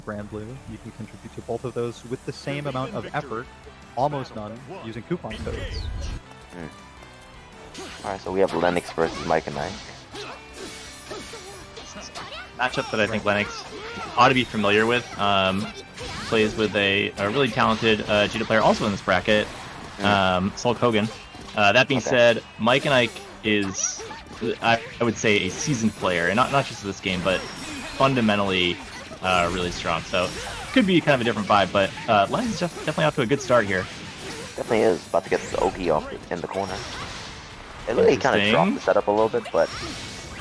Grand Blue. You can contribute to both of those with the same amount of effort, almost none, using coupon codes. Alright, so we have Lennox versus Mike and Ike. Matchup that I think Lennox ought to be familiar with. Plays with a really talented Djeeta player also in this bracket, Sulk Hogan. That being said, Mike and Ike is, I would say, a seasoned player, and not just this game, but fundamentally really strong. So could be kind of a different vibe, but Lennox is definitely off to a good start here. Definitely is about to get the Oki off in the corner. It really kind of dropped the setup a little bit, but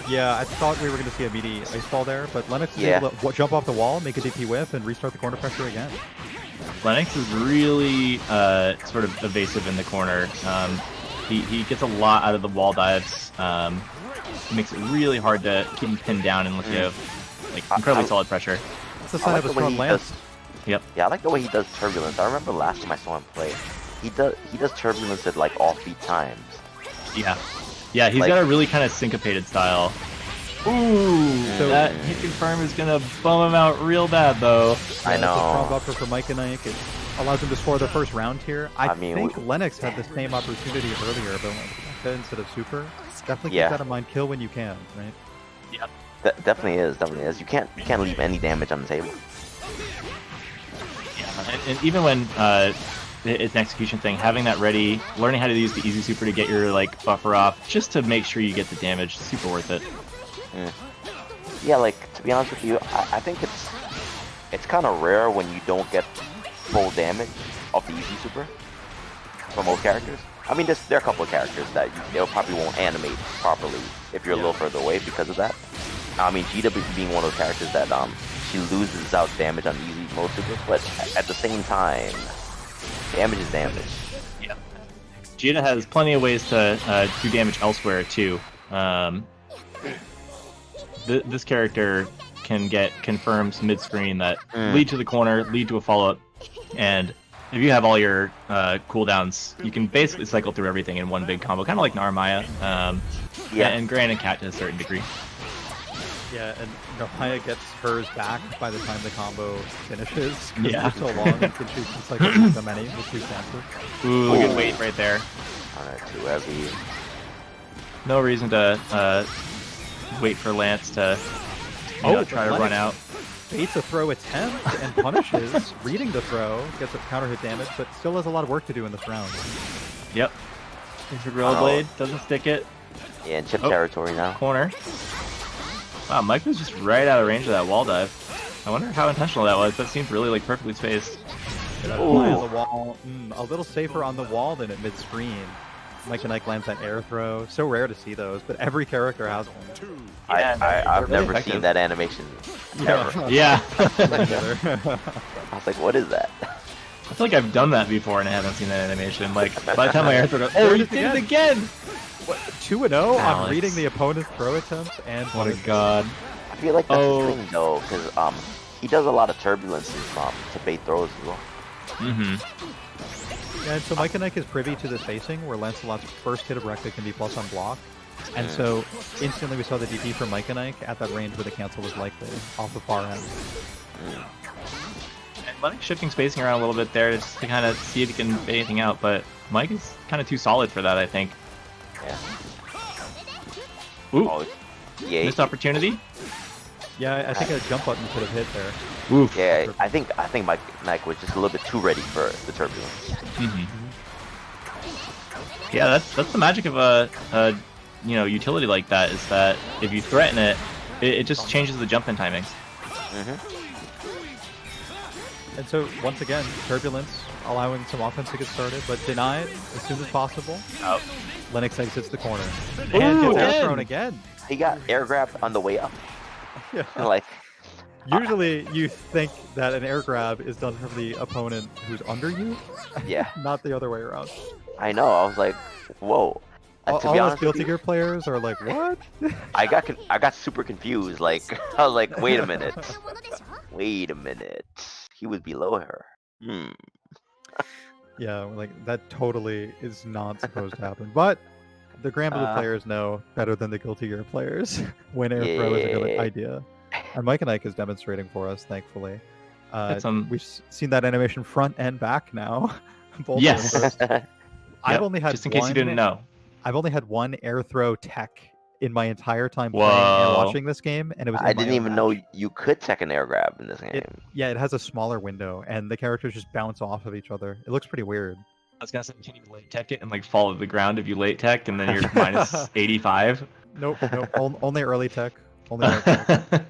yeah, I thought we were going to see a meaty ice ball there, but Lennox is able to jump off the wall, make a DP whiff, and restart the corner pressure again. Lennox is really sort of evasive in the corner. He gets a lot out of the wall dives. Makes it really hard to keep him pinned down unless you have like incredibly solid pressure. It's a sign of a strong lance. Yep. Yeah, I like the way he does turbulence. I remember last time I saw him play, he does turbulence at like offbeat times. Yeah, he's got a really kind of syncopated style. Ooh, so that hit confirm is gonna bum him out real bad though. I know. It's a strong buffer for Mike and Ike. It allows him to score the first round here. I think Lennox had the same opportunity earlier, but instead of super, definitely keep that in mind. Kill when you can, right? Yep. Definitely is. You can't leave any damage on the table. Yeah, and even when it's an execution thing, having that ready, learning how to use the easy super to get your like buffer off, just to make sure you get the damage, super worth it. Yeah, like to be honest with you, I think it's kind of rare when you don't get full damage off the easy super for most characters. I mean, there are a couple of characters that they probably won't animate properly if you're a little further away because of that. I mean, Djeeta being one of those characters that she loses out damage on easy mode super, but at the same time, damage is damage. Yeah. Djeeta has plenty of ways to do damage elsewhere too. This character can get confirms mid-screen that lead to the corner, lead to a follow-up, and if you have all your cooldowns, you can basically cycle through everything in one big combo, kind of like Narmaya, and Gran and Cat to a certain degree. Yeah, and Narmaya gets hers back by the time the combo finishes, because for so long, and she's just like so many with 2 stances. Ooh, good weight right there. Alright, too heavy. No reason to wait for Lance to try to run out. Baits a throw attempt and punishes, reading the throw, gets a counter hit damage, but still has a lot of work to do in this round. Yep. There's a Gorilla Blade, doesn't stick it. Yeah, in chip territory now. Corner. Wow, Mike was just right out of range of that wall dive. I wonder how intentional that was. That seemed really like perfectly spaced. The wall, a little safer on the wall than at mid-screen. Mike and Ike lands that air throw. So rare to see those, but every character has one. I've never seen that animation. Ever. Yeah. I was like, what is that? I feel like I've done that before and I haven't seen that animation. Like, by the time I air throw, he did it again! What, 2-0 on reading the opponent's throw attempts and what a god. I feel like that's the thing though, because he does a lot of turbulences to bait throws as well. Yeah, and so Mike and Ike is privy to this spacing where Lancelot's first hit of Rekka can be plus on block. And so instantly we saw the DP from Mike and Ike at that range where the cancel was likely, off the far end. And Lennox shifting spacing around a little bit there just to kind of see if he can bait anything out, but Mike is kind of too solid for that, I think. Yeah. Ooh. Missed opportunity? Yeah, I think a jump button could have hit there. Oof. Yeah, I think Mike and Ike was just a little bit too ready for the turbulence. Yeah, that's the magic of a utility like that, is that if you threaten it, it just changes the jump in timings. And so once again, turbulence allowing some offense to get started, but deny it as soon as possible. Lennox exits the corner and gets air thrown again. He got air grabbed on the way up. Yeah. Like, usually you think that an air grab is done from the opponent who's under you. Yeah. Not the other way around. I know. I was like, whoa. All us Guilty Gear players are like, what? I got super confused. Like, I was like, wait a minute. He was below her. Yeah, like that totally is not supposed to happen. But the Grand Blue players know better than the Guilty Gear players when air throw is a good idea. And Mike and Ike is demonstrating for us, thankfully. We've seen that animation front and back now. Both yes. I've only had just in case you didn't know. I've only had one air throw tech in my entire time playing and watching this game, and it was. I didn't even know you could tech an air grab in this game. It has a smaller window, and the characters just bounce off of each other. It looks pretty weird. I was gonna say, can you late tech it and like fall to the ground if you late tech, and then you're minus 85? Nope. Only early tech. Only early tech.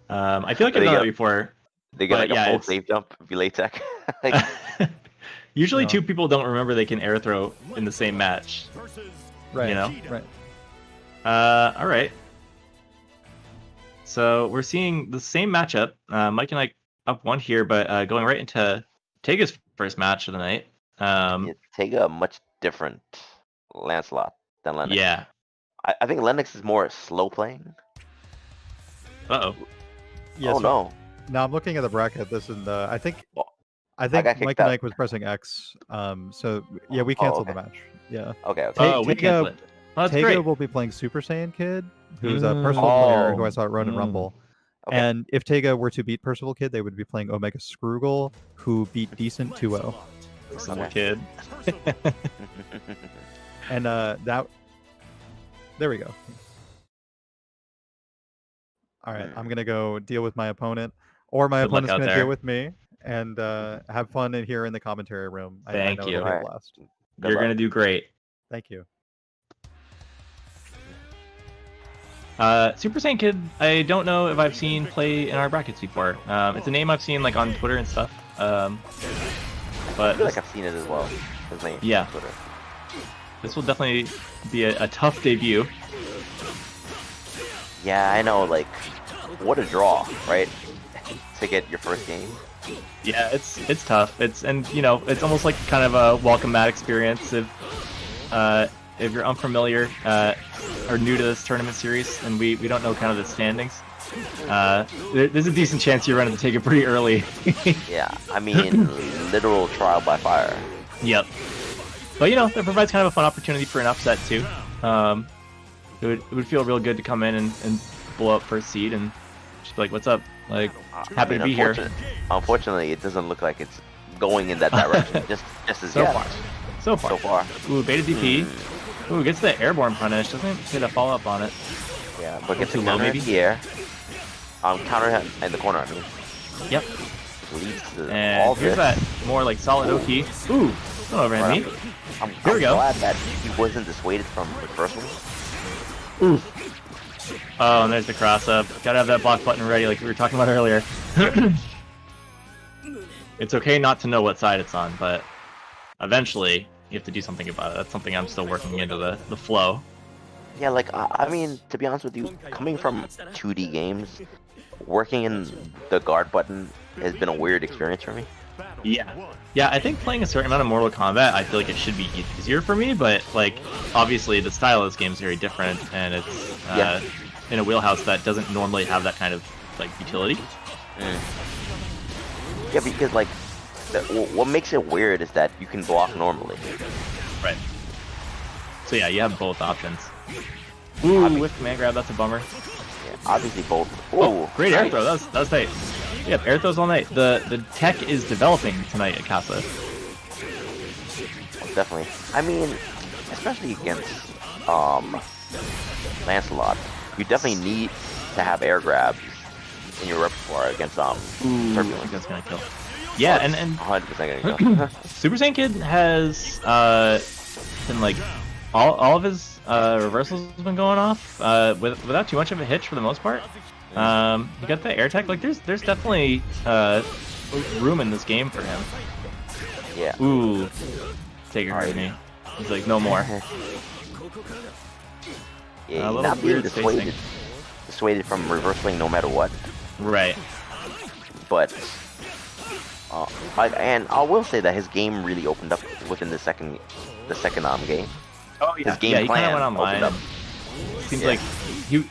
I feel like I've done that before. They get a full save jump if you late tech. Usually, two people don't remember they can air throw in the same match. Right. You know. Right. All right. So we're seeing the same matchup. Mike and I up one here, but going right into Teiga's first match of the night. Teiga a much different Lancelot than Lennox. Yeah. I think Lennox is more slow playing. Uh-oh. Yeah, no. Now I'm looking at the bracket. This is the. I think MikeandIke was pressing X. So yeah, we canceled the match. Yeah. Okay. We canceled it. Oh, that's Teiga great. will be playing Super Saiyan Kid, who's a Percival player who I saw at Ronin Rumble. Okay. And if Teiga were to beat Percival Kid, they would be playing Omega Scroogle, who beat Decent 2-0. Percival Kid. And there we go. All right, I'm gonna go deal with my opponent, or my opponent's gonna deal with me, and have fun in here in the commentary room. Thank you. It'll be a blast. You're gonna do great. Thank you. Super Saiyan Kid, I don't know if I've seen play in our brackets before. It's a name I've seen like on Twitter and stuff. But I feel like I've seen it as well. His name. Yeah. On Twitter. This will definitely be a tough debut. Yeah, I know. Like, what a draw, right? To get your first game. Yeah, it's tough. It's almost like kind of a welcome mat experience if you're unfamiliar or new to this tournament series and we don't know kind of the standings. There's a decent chance you run into Tegia pretty early. Yeah, I mean, literal trial by fire. Yep. But that provides kind of a fun opportunity for an upset too. It would feel real good to come in and blow up first seed and just be like, "What's up?" Like, happy to be here. Unfortunately, it doesn't look like it's going in that direction. just as far. So far. Ooh, beta DP. Ooh, gets the airborne punish. Doesn't get a follow up on it. Yeah, but gets too low maybe. Here. Counter hit in the corner. I mean. Yep. Leads to and all here's this. that more like solid OP. Ooh, don't overhand me. I'm we go. Glad that he wasn't dissuaded from the first one. Ooh. Oh, and there's the cross up. Gotta have that block button ready like we were talking about earlier. It's okay not to know what side it's on, but eventually you have to do something about it. That's something I'm still working into the flow. Yeah, like, I mean, to be honest with you, coming from 2D games, working in the guard button has been a weird experience for me. Yeah, I think playing a certain amount of Mortal Kombat, I feel like it should be easier for me, but, like, obviously the style of this game is very different, and it's in a wheelhouse that doesn't normally have that kind of, like, utility. Yeah, because, like, what makes it weird is that you can block normally. Right. So yeah, you have both options. Ooh, with command grab, that's a bummer. Yeah, obviously both. Ooh, oh, great air throw. That was tight. Yep, air throws all night. The tech is developing tonight at Casa. Definitely. I mean, especially against Lancelot, you definitely need to have air grabs in your repertoire against Turbulence. That's gonna kill. Yeah, and 100% gonna kill. Super Saiyan Kid has been like all of his reversals have been going off without too much of a hitch for the most part. You got the air tech. Like there's definitely room in this game for him. Yeah. Ooh, Tegia heard me. He's like, no more. Yeah, not being dissuaded from reversing no matter what. Right. But and I will say that his game really opened up within the second game. Oh yeah. His game plan he kind of went online. Seems like he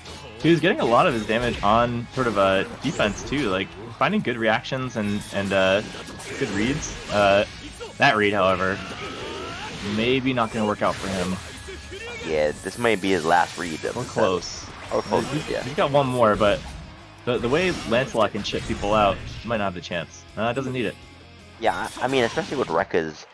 was getting a lot of his damage on sort of a defense too, like finding good reactions and good reads. That read, however, maybe not going to work out for him. Yeah, this may be his last read. Or close. Or close. He's got one more, but the way Lancelot can chip people out, might not have the chance. Doesn't need it. Yeah, I mean, especially with Rekkas,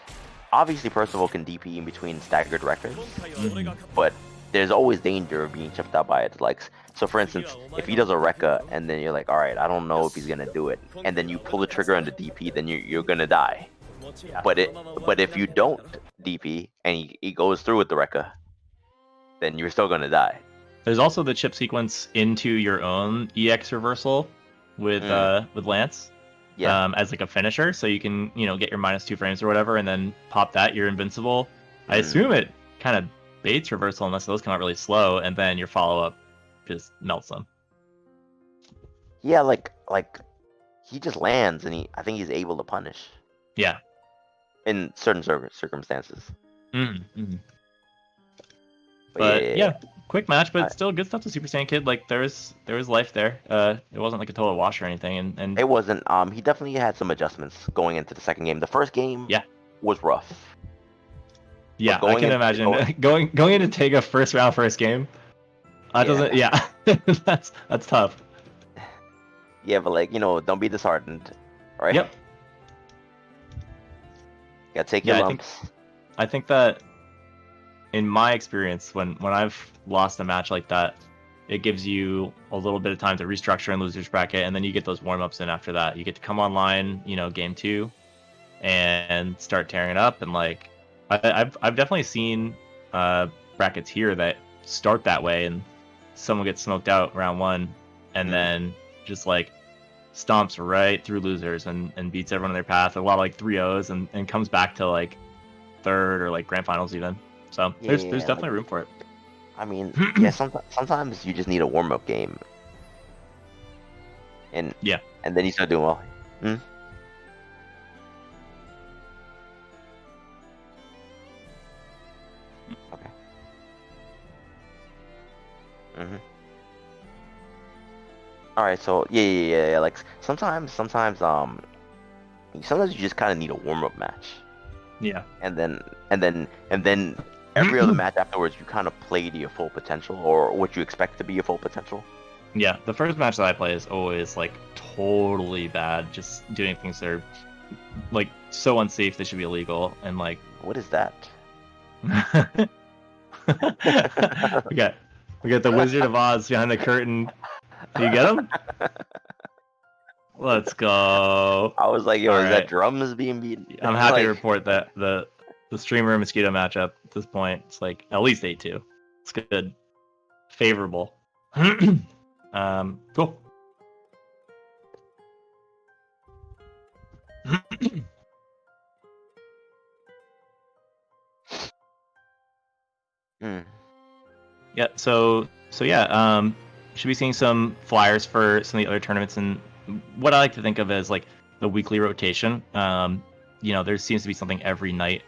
obviously Percival can DP in between staggered Rekkas, but there's always danger of being chipped out by it. Like, so for instance, if he does a Rekka and then you're like, all right, I don't know if he's gonna do it, and then you pull the trigger on the DP, then you're gonna die. But if you don't DP and he goes through with the Rekka, then you're still gonna die. There's also the chip sequence into your own EX reversal with Lance. Yeah. As like a finisher, so you can, get your -2 frames or whatever, and then pop that, you're invincible. I assume it kind of baits reversal unless those come out really slow, and then your follow-up just melts them. Yeah, like he just lands, and I think he's able to punish. Yeah. In certain circumstances. Mm-hmm. But yeah, quick match, but still good stuff to Super Saiyan Kid. Like there was life there. It wasn't like a total wash or anything, and it wasn't. He definitely had some adjustments going into the second game. The first game, was rough. Yeah, I can imagine going into Teiga first round, first game. Doesn't. Yeah, that's tough. Yeah, but don't be disheartened, right? Yep. Gotta take your lumps. I think that, in my experience, when I've lost a match like that, it gives you a little bit of time to restructure in losers bracket, and then you get those warm-ups in after that. You get to come online, game 2, and start tearing it up. And like, I've definitely seen brackets here that start that way, and someone gets smoked out round 1, and then just like stomps right through losers and beats everyone in their path. A lot of like 3-0s and comes back to like third or like grand finals even. So there's definitely room for it. I mean, sometimes you just need a warm-up game, and then you start doing well. Okay. All right, so yeah. Like sometimes you just kind of need a warm-up match. Yeah. And then every other match afterwards, you kind of play to your full potential, or what you expect to be your full potential. Yeah, the first match that I play is always like totally bad, just doing things that are like so unsafe they should be illegal, and like. What is that? we got the Wizard of Oz behind the curtain. Do you get him? Let's go. I was like, yo, is that drums being beaten? I'm happy to report that the streamer mosquito matchup at this point, it's like at least 8-2. It's good. Favorable. Cool. Yeah, so yeah, should be seeing some flyers for some of the other tournaments, and what I like to think of as like the weekly rotation. There seems to be something every night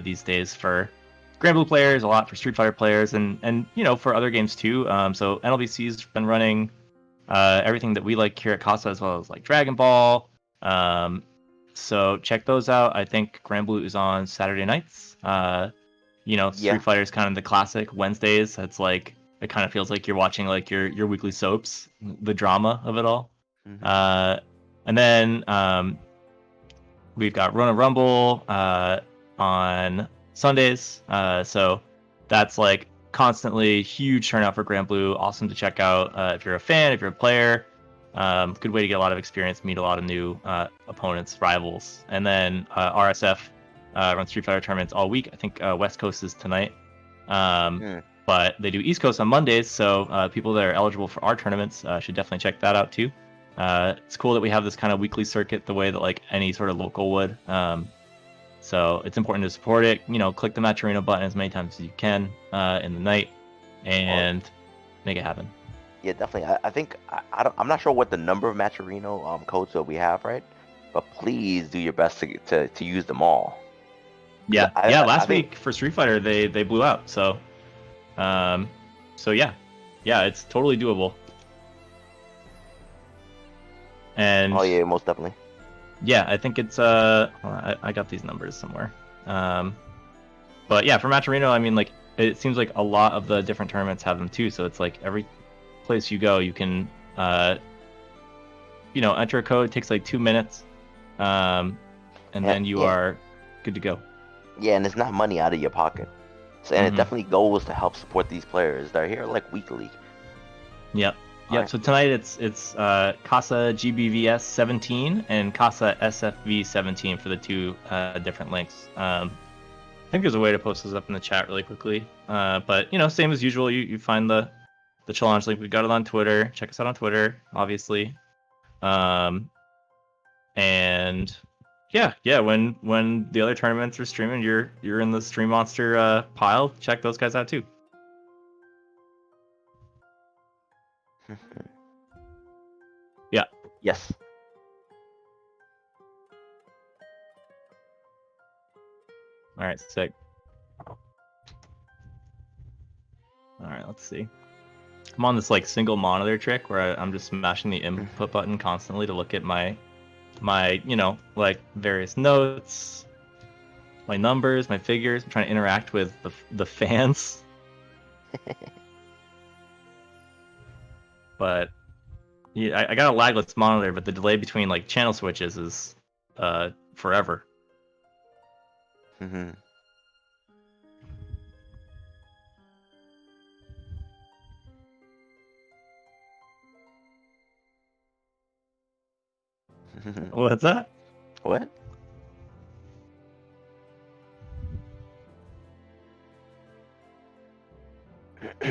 these days for Grand Blue players, a lot for Street Fighter players, and for other games too. So NLBC's been running everything that we like here at Casa, as well as like Dragon Ball. So check those out. I think Grand Blue is on Saturday nights. Street Fighter is kind of the classic Wednesdays. It's like it kind of feels like you're watching like your weekly soaps, the drama of it all. And then we've got Rona Rumble on Sundays. So that's like constantly huge turnout for Grand Blue. Awesome to check out if you're a fan, if you're a player. Good way to get a lot of experience, meet a lot of new opponents, rivals. And then RSF runs Street Fighter tournaments all week. I think West Coast is tonight. But they do East Coast on Mondays, so people that are eligible for our tournaments should definitely check that out too. It's cool that we have this kind of weekly circuit the way that like any sort of local would. So it's important to support it. Click the Matcherino button as many times as you can in the night and make it happen. Yeah, definitely. I think I'm not sure what the number of Matcherino codes that we have, right? But please do your best to use them all. Yeah, last week for Street Fighter they blew out. So yeah, it's totally doable. And oh yeah, most definitely. Yeah, I think it's I got these numbers somewhere. But yeah, for Matcherino, I mean, like it seems like a lot of the different tournaments have them too. So it's like every place you go, you can enter a code. It takes like 2 minutes, and then you are good to go. Yeah, and it's not money out of your pocket. So, and it definitely goes to help support these players. They're here like weekly. Yep. Right. So tonight it's Casa GBVS 17 and Casa SFV 17 for the 2 different links. I think there's a way to post those up in the chat really quickly. But same as usual, you find the challenge link. We got it on Twitter. Check us out on Twitter, obviously. And yeah, when the other tournaments are streaming, you're in the Stream Monster pile. Check those guys out too. Yeah. Yes. All right, sick. All right, let's see. I'm on this like single monitor trick where I'm just smashing the input button constantly to look at my like various notes, my numbers, my figures. I'm trying to interact with the fans. But yeah, I got a lagless monitor, but the delay between like channel switches is forever. What's that? What?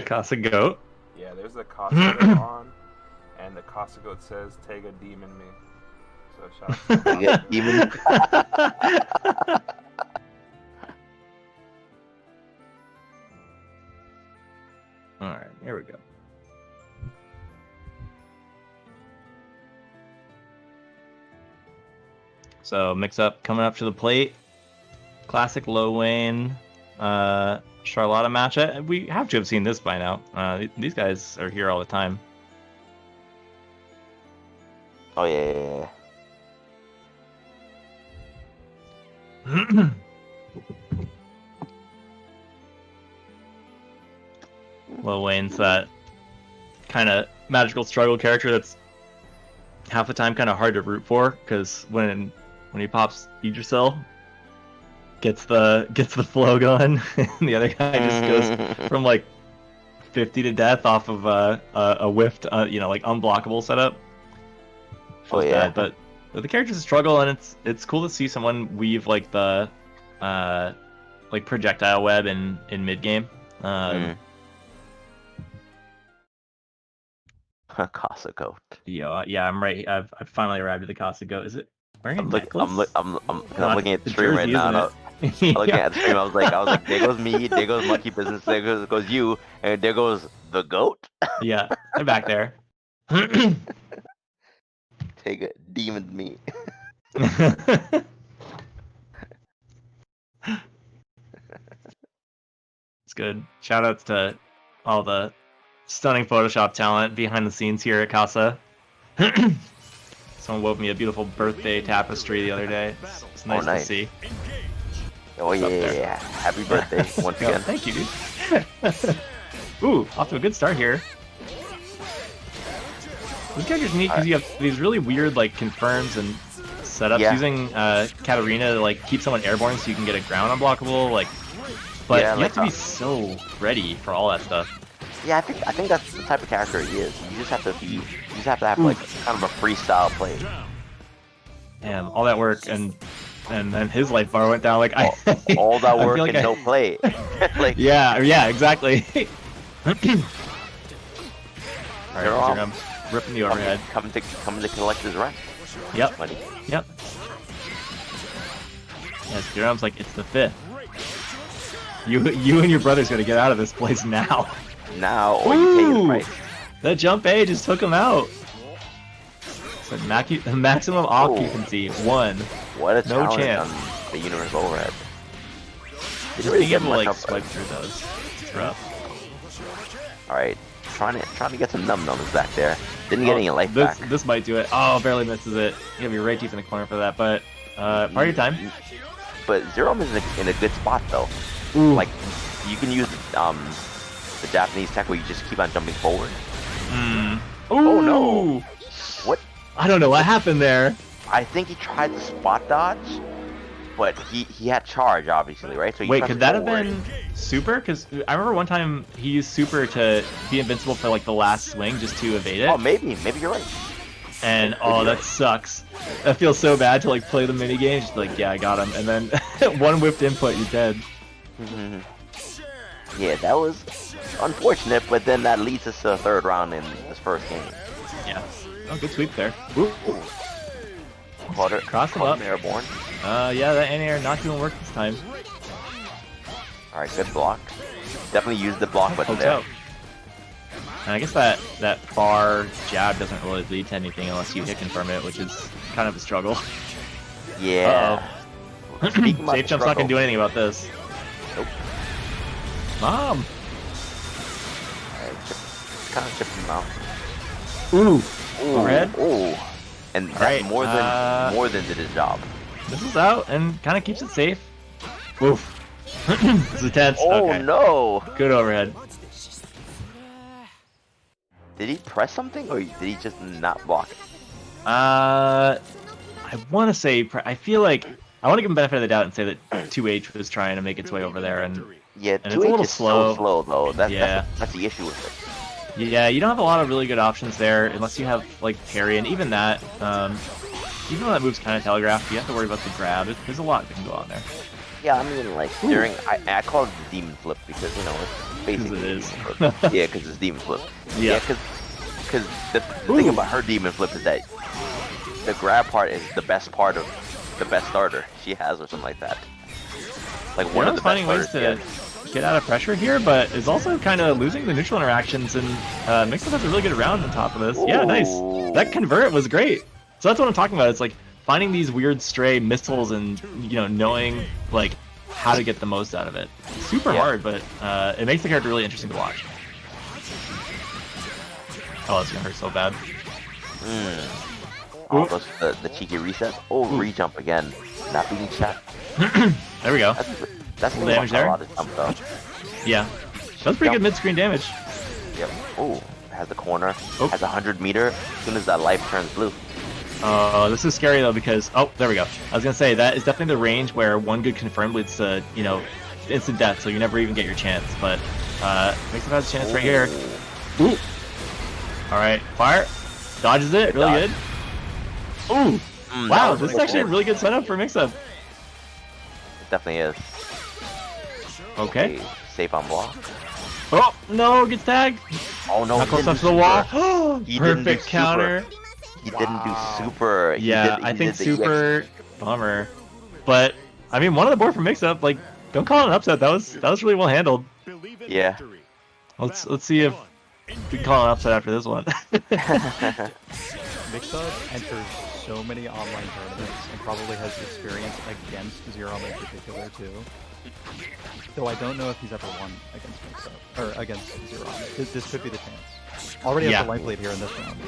Casa goat. Yeah, there's a Casa goat on, and the Casa goat says Teiga demon me. So shout out to Teiga demon. All right, here we go. So Mixup coming up to the plate. Classic Lowain, Charlotta match. We have to have seen this by now. These guys are here all the time. Oh yeah. Lowain's that kind of magical struggle character that's half the time kind of hard to root for, because when he pops Idrisil, gets the flow going, and the other guy just goes from like 50 to death off of a whiffed, like unblockable setup. Feels bad, but the character's a struggle, and it's cool to see someone weave like the like projectile web in mid game. Casa goat. Yeah, I'm right. I've finally arrived at the Casa goat. Is it wearing a necklace? I'm looking at the stream right now. I'm looking at the stream. I was like, there goes me, there goes MonkeyBizness, there goes you, and there goes the goat. Yeah, I'm back there. Take it, demoned me. It's good. Shout outs to all the stunning Photoshop talent behind the scenes here at Casa. Someone wove me a beautiful birthday tapestry the other day. It's nice to see. Oh yeah. Happy birthday once again. Thank you, dude. Ooh, off to a good start here. This character's neat because you have these really weird like confirms and setups using Katalina to like keep someone airborne so you can get a ground unblockable, but you have to be so ready for all that stuff. Yeah, I think that's the type of character he is. You just have to have like kind of a freestyle play. And all that work and then his life bar went down like all that work and no play. Like yeah, exactly. Alright, Xerom ripping the overhead. Coming to collect his rent. Yep. Money. Yep. Yes, Xerom's like, it's the 5th. You and your brother's gotta get out of this place now. Now, or you pay the price. That jump A just took him out. So maximum occupancy, 1. What a no chance. On the universal overhead. Just being able to like swipe through those. It's rough. Alright, trying to get some num-nums back there. Didn't get any life back. This might do it. Oh, barely misses it. You gotta be right deep in the corner for that, but party time. But Xerom is in a good spot though. Ooh. Like you can use the Japanese tech where you just keep on jumping forward. Oh no! What? I don't know what happened there. I think he tried to spot dodge, but he had charge, obviously, right? So he Wait, pressed could that have forward. been super? Because I remember one time he used super to be invincible for like the last swing just to evade it. Oh, maybe you're right. And oh, that sucks. That feels so bad to like play the mini game. Just like, yeah, I got him, and then one whipped input, you're dead. Yeah, that was unfortunate, but then that leads us to the third round in this first game. Yeah. Oh, good sweep there. Ooh. Quarter, Cross him up. Airborne. Yeah, that anti-air not doing work this time. Alright, good block. Definitely use the block button Pokes there. out. And I guess that far jab doesn't really lead to anything unless you hit confirm it, which is kind of a struggle. Yeah. Speaking about Safe jump's not gonna do anything about this. Nope. Mom! Alright, kind of chipping him out. Ooh! Overhead? Ooh. And that Alright, more than did his job. This is out and kind of keeps it safe. Oof. This is tense. Oh Okay. no! Good overhead. Did he press something, or did he just not block it? I want to say, I feel like, I want to give him benefit of the doubt and say that 2H was trying to make its way over there, and Yeah, and 2H it's a little is slow. so slow though. Yeah. That's the issue with it. yeah, you don't have a lot of really good options there unless you have like Perry, and even that, even though that move's kind of telegraphed, you have to worry about the grab. There's a lot that can go on there. Yeah, I mean, like, during... I call it the demon flip because, you know, it's basically... it is. Demon flip. Yeah, because it's demon flip. Yeah. Because the thing about her demon flip is that the grab part is the best part of the best starter she has or something like that. Like, one of the finding best ways starters, to get out of pressure here, but is also kind of losing the neutral interactions, and Mixup has a really good round on top of this. Yeah, nice. That convert was great. So that's what I'm talking about. It's like finding these weird stray missiles and, you know, knowing like how to get the most out of it. Super hard, but it makes the character really interesting to watch. Oh, that's gonna hurt so bad. Almost the cheeky reset. Oh, re-jump again. Not being shot. There we go. That's Little damage there. A lot of jump though. Yeah. That's pretty good mid-screen damage. Yep. Oh, has the corner. Oh. Has 100 meter. As soon as that life turns blue. This is scary though because, oh, there we go. I was gonna say, that is definitely the range where one good confirmed leads to, you know, instant death, so you never even get your chance, but Mixup has a chance right here. Ooh. Alright, fire. Dodges it, really good. Ooh! Wow, this is actually a really good setup for Mixup. It definitely is. Okay. Safe on block. Oh, no, gets tagged! Oh no, Not close enough to the wall. He didn't do Perfect counter. He didn't do super. Yeah, I think super bummer. But I mean, one on the board for Mixup. Like, don't call it an upset. That was really well handled. Yeah. Let's see if we can call it an upset after this one. Mixup enters so many online tournaments and probably has experience against Xerom in particular too. Though I don't know if he's ever won against Mixup or against Xerom. This could be the chance. Already has the life lead here in this round.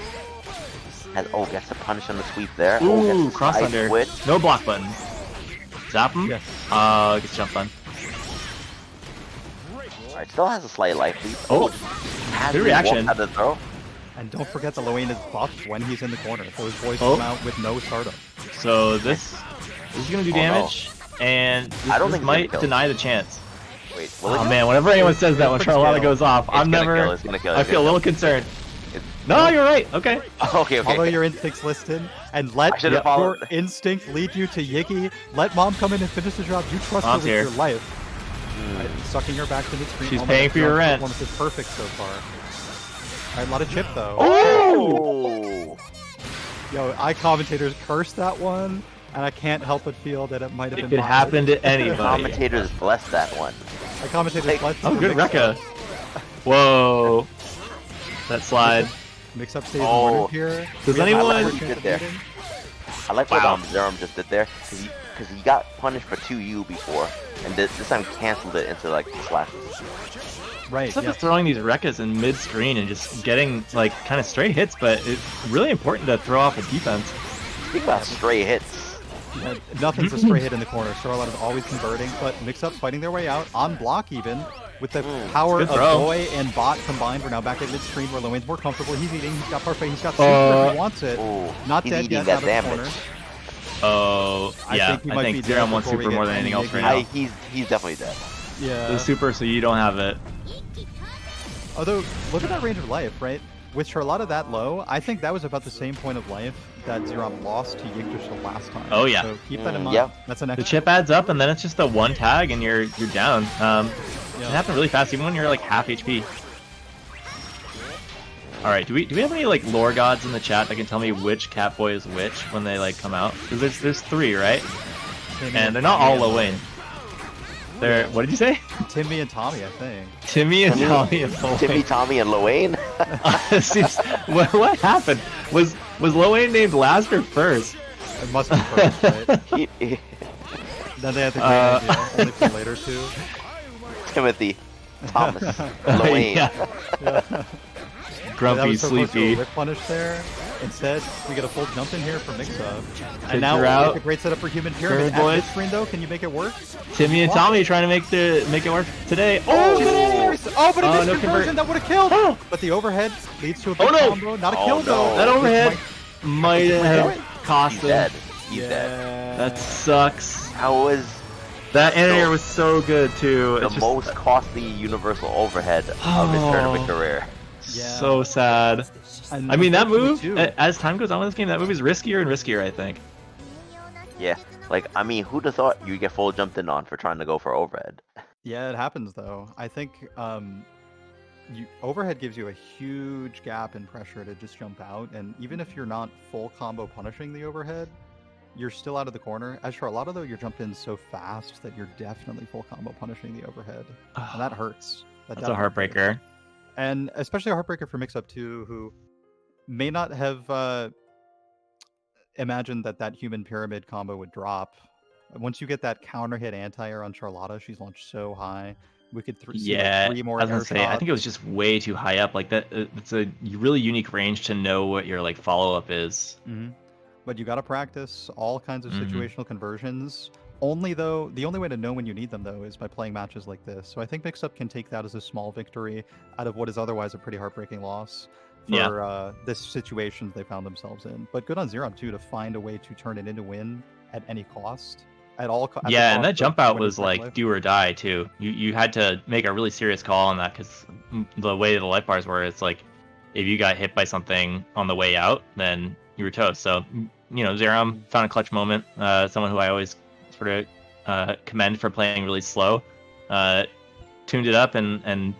Gets a punish on the sweep there. Ooh, cross under. Switch. No block button. Zap him. Yes. Gets jump on. Alright, still has a slight life lead. Oh, good reaction. At the throw. And don't forget the Lowain is buffed when he's in the corner. Those boys come out with no startup. So this is gonna do damage, and this might deny the chance. Wait, oh man, whenever anyone says that when Charlotta goes off, I feel a little concerned. No, you're right. Okay. Okay. Follow your instincts, listen, and let your instinct lead you to Yiggy. Let mom come in and finish the job. You trust her with your life. Right, sucking her back to the screen. She's paying for your rent. Performance is perfect so far. Alright, a lot of chip though. Oh! Yo, commentators cursed that one, and I can't help but feel that it might have been. It could happen to anybody. Commentators blessed that one. Commentators blessed. Oh, good Rekka. Whoa. That slide. Mixup stays in here. Does anyone? I like what Xerom just did there, because he got punished for 2U before, and this time canceled it into like slashes. Right. Except for throwing these Rekkas in mid-screen and just getting like kind of straight hits, but it's really important to throw off a defense. Speak about stray hits. Nothing's a stray hit in the corner. Charlotta is always converting, but Mixup fighting their way out on block even. With the power Good of throw. Boy and Bot combined, we're now back at midstream where Lowain's more comfortable. He's eating. He's got Parfait. He's got super if he wants it. Ooh, Not he's dead eating yet. that Out of the damage. corner. Oh, I yeah. think he I might think be dead Xerom wants before we super get more than anything else any right Iggy. now. He's definitely dead. Yeah. The super, so you don't have it. Although, look at that range of life, right? With Charlotta that low, I think that was about the same point of life that Xerom lost to Yggdrasil last time. Oh, yeah. So keep that in mind. Yeah. That's an The extra. chip adds up, and then it's just a one tag, and you're down. It Yeah. happened really fast, even when you're like half HP. All right, do we have any like lore gods in the chat that can tell me which Catboy is which when they like come out? Because there's 3, right? And they're not all Lowain. They're what did you say? Timmy and Tommy, I think. Timmy and Tommy and Lowain. Timmy, Tommy, and Lowain. What happened? Was Lowain named last or first? It must be first, right? Then they had the great idea, only for later too. Timothy, Thomas, Lowain. Yeah. That Grumpy, was so close to a sleepy. whip punish there. Instead, we get a full jump in here for Mixup. Kids And now are out. it's a great setup for Human Pyramid. Good boys. At screen though, can you make it work? Timmy and Tommy trying to make it work today. Oh, Oh, but it Oh, missed no conversion. convert. That would have killed. Oh. But the overhead leads to a big Oh, no. combo. Not a Oh, kill no. though. that overhead Which might have cost He's him. dead. He's might- dead. That sucks. How was That anti-air was so good too. the It's just most costly universal overhead of his Oh. tournament career? Yeah. so sad. And I mean, that unfortunately, move, too, as time goes on with this game, that move is riskier and riskier, I think. Yeah, like I mean, who'd have thought you get full jumped in on for trying to go for overhead? Yeah, it happens though. I think overhead gives you a huge gap in pressure to just jump out, and even if you're not full combo punishing the overhead, you're still out of the corner. As Charlotta though, you're jumped in so fast that you're definitely full combo punishing the overhead, and that hurts. That's a definitely hurts. heartbreaker. And especially a heartbreaker for Mixup too, who may not have imagined that human pyramid combo would drop. Once you get that counter hit anti-air on Charlotta, she's launched so high. We could see Yeah, like 3 more I was air gonna say, I shots. think it was just way too high up. Like that, it's a really unique range to know what your like follow-up is. But you got to practice all kinds of Mhm. situational conversions. Only though, the only way to know when you need them though is by playing matches like this. So I think Mixup can take that as a small victory out of what is otherwise a pretty heartbreaking loss for this situation they found themselves in. But good on Xerom too to find a way to turn it into win at any cost. At all. At the Yeah, and cost that of jump out winning was first like life. do or die too. You had to make a really serious call on that because the way the life bars were, it's like if you got hit by something on the way out, then you were toast. So Xerom found a clutch moment. Someone who I always sort of commend for playing really slow. Tuned it up and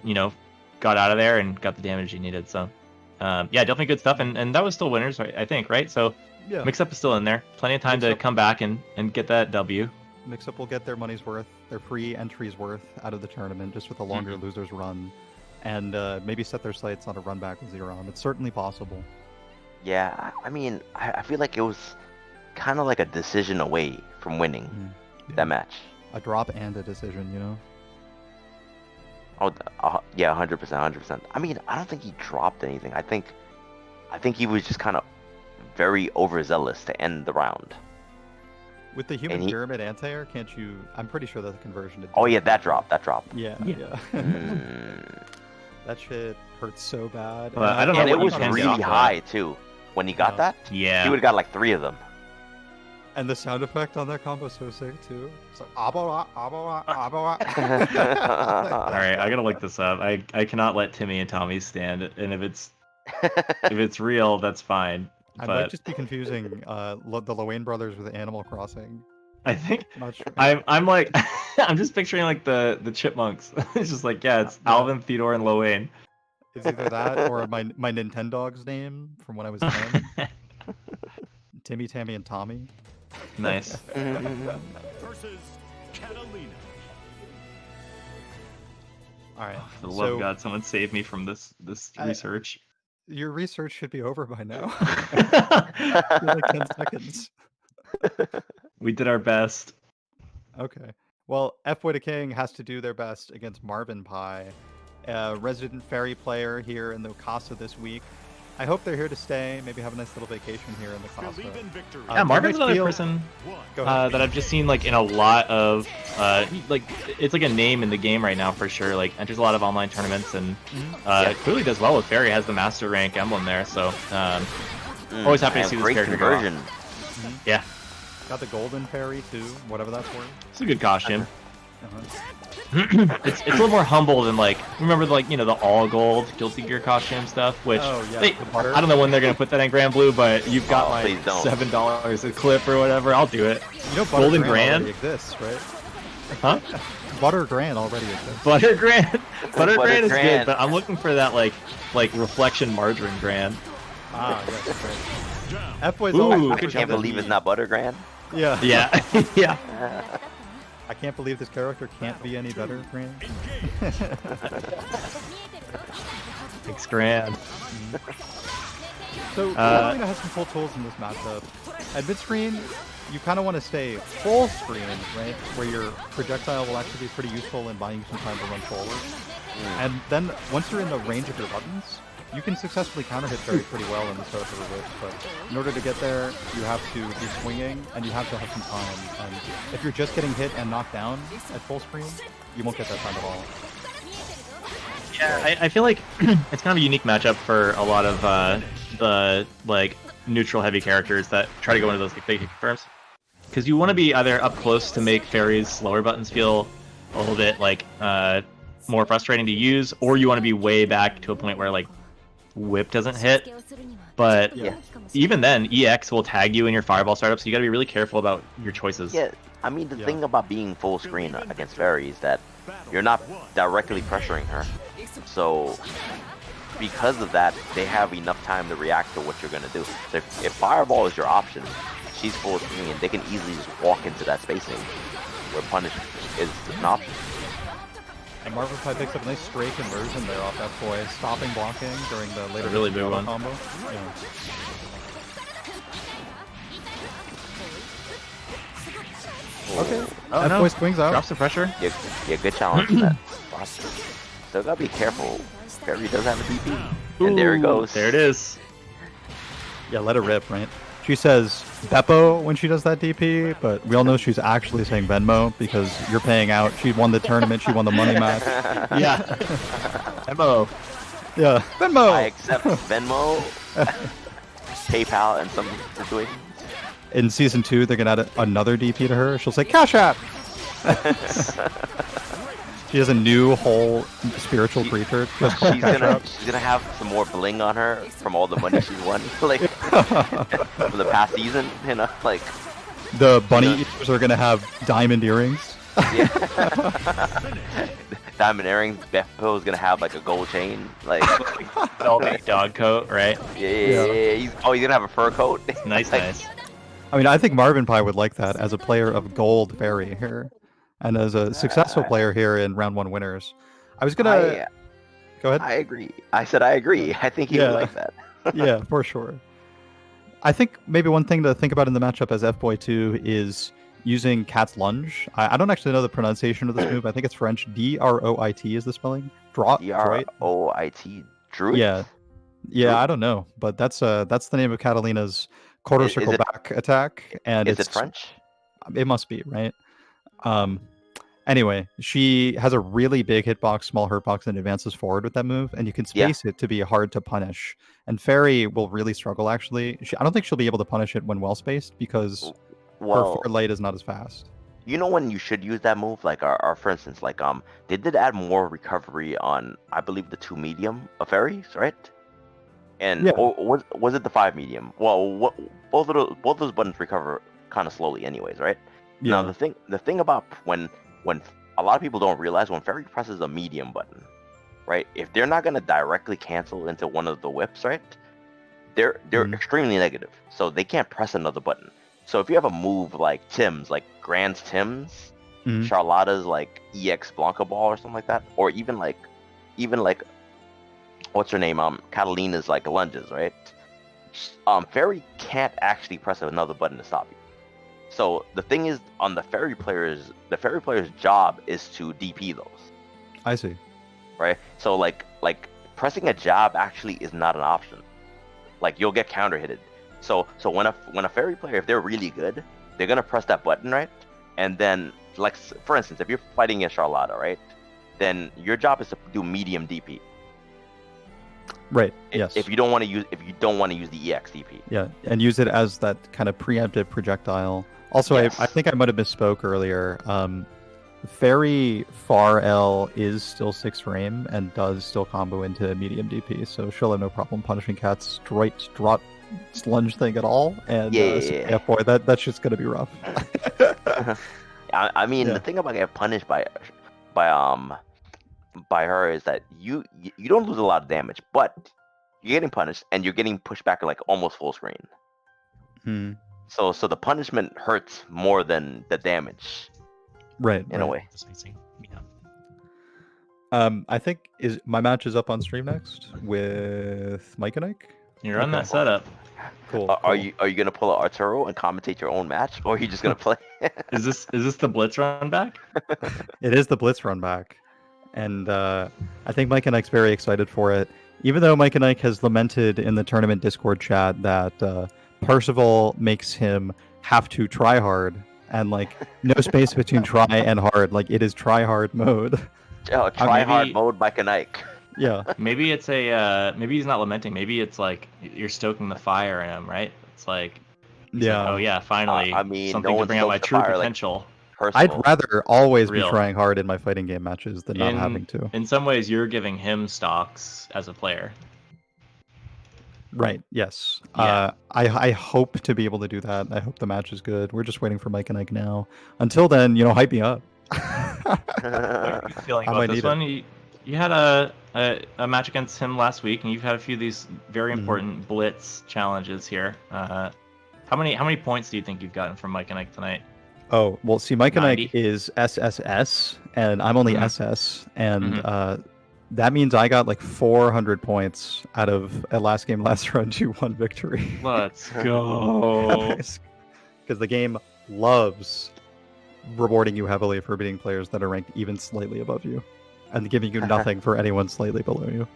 got out of there and got the damage he needed. So yeah, definitely good stuff. And that was still winners, right? I think, right? So Yeah. Mixup is still in there. Plenty of time to Mixup- come back and get that W. Mixup will get their money's worth, their free entries worth out of the tournament, just with a longer losers run, and maybe set their sights on a run back with Xerom. It's certainly possible. Yeah, I mean, I feel like it was kind of like a decision away from winning that match. A drop and a decision, you know? Oh, yeah, 100%, 100%. I mean, I don't think he dropped anything. I think he was just kind of very overzealous to end the round. With the human And he- pyramid anti-air, can't you? I'm pretty sure that the conversion did. Oh yeah, that drop. Yeah, Yeah. yeah. Mm. That shit hurts so bad. Well, I don't know And what it you was can get really off of that. high too. When he got Yeah. that, Yeah. he would have got like 3 of them. And the sound effect on that combo is so sick too. It's like abo abo abo. All right, I gotta look this up. I cannot let Timmy and Tommy stand, and if it's real, that's fine. I But might just be confusing the Lowain brothers with Animal Crossing. I think Not sure. I'm like I'm just picturing like the chipmunks. It's just like it's Yeah. Alvin, Theodore, and Lowain. It's either that or my Nintendog's name from when I was 10. Timmy, Tammy, and Tommy. Nice. Versus Katalina. All right. For the love so of God, someone save me from this research. your research should be over by now. You're like 10 seconds. We did our best. Okay. Well, FBoyDaKing has to do their best against Marvin Pie, a resident Ferry player here in the Casa this week. I hope they're here to stay. Maybe have a nice little vacation here in the Casa. Believe in victory. Yeah, Marvin's they might another feel- person. One. Go ahead. that I've just seen like in a lot of like it's like a name in the game right now for sure. Like enters a lot of online tournaments and clearly does well with Ferry. Has the master rank emblem there, so always happy to see this great character conversion. go off. Yeah, Got the golden fairy too, whatever that's worth. it's a good costume. Uh-huh. It's a little more humble than like remember like the all gold Guilty Gear costume stuff, which Oh, yeah, they, the butter. I don't know when they're gonna put that in Grand Blue, but you've got like please don't. $7 a clip or whatever. I'll do it. You know, Butter Golden Grand Grand? already exists, right? Huh? Butter Grand already exists. Butter Grand. Butter Grand is good, Grand. but I'm looking for that like reflection margarine Grand. Ah, yes, right. F-Boy's Ooh, always I can't believe it's not Butter Grand. Yeah. Yeah, yeah. I can't believe this character can't be any better, Grand. Thanks, Grand. So, Katalina has some cool tools in this matchup. At mid-screen, you kind of want to stay full screen, right? Where your projectile will actually be pretty useful in buying you some time to run forward. And then, once you're in the range of your buttons, you can successfully counter-hit Ferry pretty well in the start of the reverse, but in order to get there, you have to be swinging, and you have to have some time. And if you're just getting hit and knocked down at full screen, you won't get that time at all. Yeah, I feel like it's kind of a unique matchup for a lot of the like neutral heavy characters that try to go into those like, big firms, because you want to be either up close to make Ferry's slower buttons feel a little bit like more frustrating to use, or you want to be way back to a point where like whip doesn't hit. But even then, EX will tag you in your fireball startup, so you got to be really careful about your choices. Yeah, I mean the thing about being full screen against Ferry is that you're not directly pressuring her. So because of that, they have enough time to react to what you're gonna do. So if fireball is your option, she's full screen, and they can easily just walk into that spacing where punish is an option. And Marvel Pie picks up a nice stray conversion there off F-Boy, stopping blocking during the later really big one. combo. Yeah. Okay. Oh, F-Boy no. swings out. Drops the pressure. Yeah, good challenge from that. Still gotta be careful. Ferry does have a DP. And there it Ooh, goes. There it is. Yeah, let her rip, right? She says Beppo when she does that DP, but we all know she's actually saying Venmo because you're paying out. She won the tournament. She won the money match. Yeah. MO. Yeah, Venmo. I accept Venmo, PayPal in some situations. In season 2, they're gonna add another DP to her. She'll say Cash App. She has a new whole spiritual creature. Just called She's Cash gonna App. have some more bling on her from all the money she's won, like from the past season. You know, like The bunny eaters are gonna have diamond earrings. yeah. Diamond earrings. Beppo's gonna have like a gold chain. Like Velvet dog coat, right? yeah. He's gonna have a fur coat. Nice, Like, nice. I mean, I think Marvin Pie would like that as a player of Gold Ferry here, and as a successful player here in round 1 winners. I was gonna go ahead. I agree. I said I agree. I think he would like that. Yeah, for sure. I think maybe one thing to think about in the matchup as F-Boy 2 is using Cat's Lunge. I don't actually know the pronunciation of this move. I think it's French. D-R-O-I-T is the spelling. Droit. D-R-O-I-T. Druid? Yeah, I don't know, but that's the name of Catalina's quarter circle back attack, and Is it French? It must be, right? Anyway, she has a really big hitbox, small hurtbox, and advances forward with that move, and you can space it to be hard to punish. And Ferry will really struggle, actually. I don't think she'll be able to punish it when well-spaced, because her forward light is not as fast. You know when you should use that move? Like, for instance, like, they did add more recovery on, I believe, the 2 medium of Ferries, right? And or was it the 5 medium? Well, both those buttons recover kind of slowly, anyways, right? Yeah. Now the thing about when a lot of people don't realize when Ferry presses a medium button, right? If they're not gonna directly cancel into one of the whips, right? They're extremely negative, so they can't press another button. So if you have a move like Tim's, like Grand's Tim's, Charlotta's like EX Blanca Ball or something like that, or even like what's her name? Catalina's like lunges, right? Ferry can't actually press another button to stop you. So the thing is, on the Ferry player's job is to DP those. I see. Right? So like pressing a jab actually is not an option. Like you'll get counter hitted. So when a Ferry player, if they're really good, they're gonna press that button, right? And then, like for instance, if you're fighting a Charlotta, right? Then your job is to do medium DP. Right. Yes. If you don't want to use the EX DP. Yeah, and use it as that kind of preemptive projectile. Also, Yes. I think I might have misspoke earlier. Ferry Far L is still 6 frame and does still combo into medium DP, so she'll have no problem punishing Cat's straight drop lunge thing at all. And Yeah. boy, that's just gonna be rough. I mean, Yeah. the thing about getting punished by her is that you don't lose a lot of damage, but you're getting punished and you're getting pushed back like almost full screen. Hmm. So the punishment hurts more than the damage Right. in a way. Yeah. I think my match is up on stream next with Mike and Ike. You're on that setup. Cool. Are cool. you gonna pull an Arturo and commentate your own match, or are you just gonna play? Is this the Blitz run back? It is the Blitz run back, and I think Mike and Ike's very excited for it. Even though Mike and Ike has lamented in the tournament Discord chat that Percival makes him have to try hard, and like no space between try and hard, like it is try hard mode. Oh, try hard maybe- mode by Ike. Yeah, Maybe it's maybe he's not lamenting. Maybe it's like you're stoking the fire in him, right? It's like, yeah. oh yeah, finally, I mean, something no to one bring out my stokes the true fire like potential. I'd Percival. rather always Real. be trying hard in my fighting game matches than not In- having to. In some ways, you're giving him stocks as a player. Right. Yes. Yeah. I hope to be able to do that. I hope the match is good. We're just waiting for Mike and Ike now. Until then, hype me up. What are you feeling I about might this need one? You had a match against him last week, and you've had a few of these very important blitz challenges here. How many points do you think you've gotten from Mike and Ike tonight? Oh, well, see, Mike and 90. Ike is SSS, and I'm only Mhm. SS, and that means I got like 400 points out of a last game, last run 2-1 victory. Let's go. Because the game loves rewarding you heavily for beating players that are ranked even slightly above you, and giving you nothing for anyone slightly below you.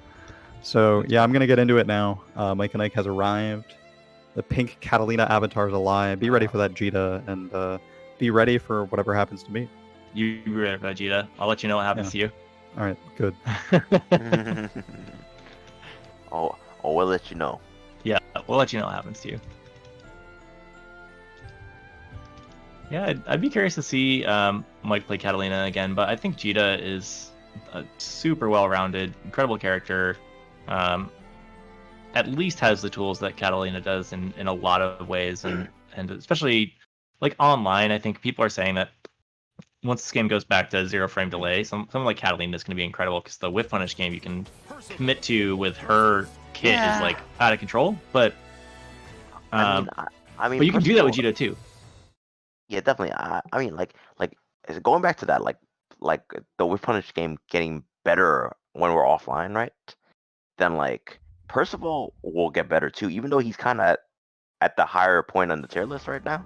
So yeah, I'm gonna get into it now. Mike and Ike has arrived. The pink Katalina avatar is alive. Be ready for that Djeeta, and be ready for whatever happens to me. You be ready for that, Djeeta. I'll let you know what happens to you. All right, good. oh, we'll let you know. Yeah, we'll let you know what happens to you. Yeah, I'd be curious to see Mike play Katalina again, but I think Djeeta is a super well-rounded, incredible character. At least has the tools that Katalina does in a lot of ways, and especially like online, I think people are saying that once this game goes back to 0 frame delay, something like Katalina is going to be incredible because the whiff punish game you can commit to with her kit is like out of control. But I mean, but you can do that with Percival- Djeeta too. Yeah, definitely. I mean, like, is it going back to that, like the whip punish game getting better when we're offline, right? Then like Percival will get better too, even though he's kind of at the higher point on the tier list right now.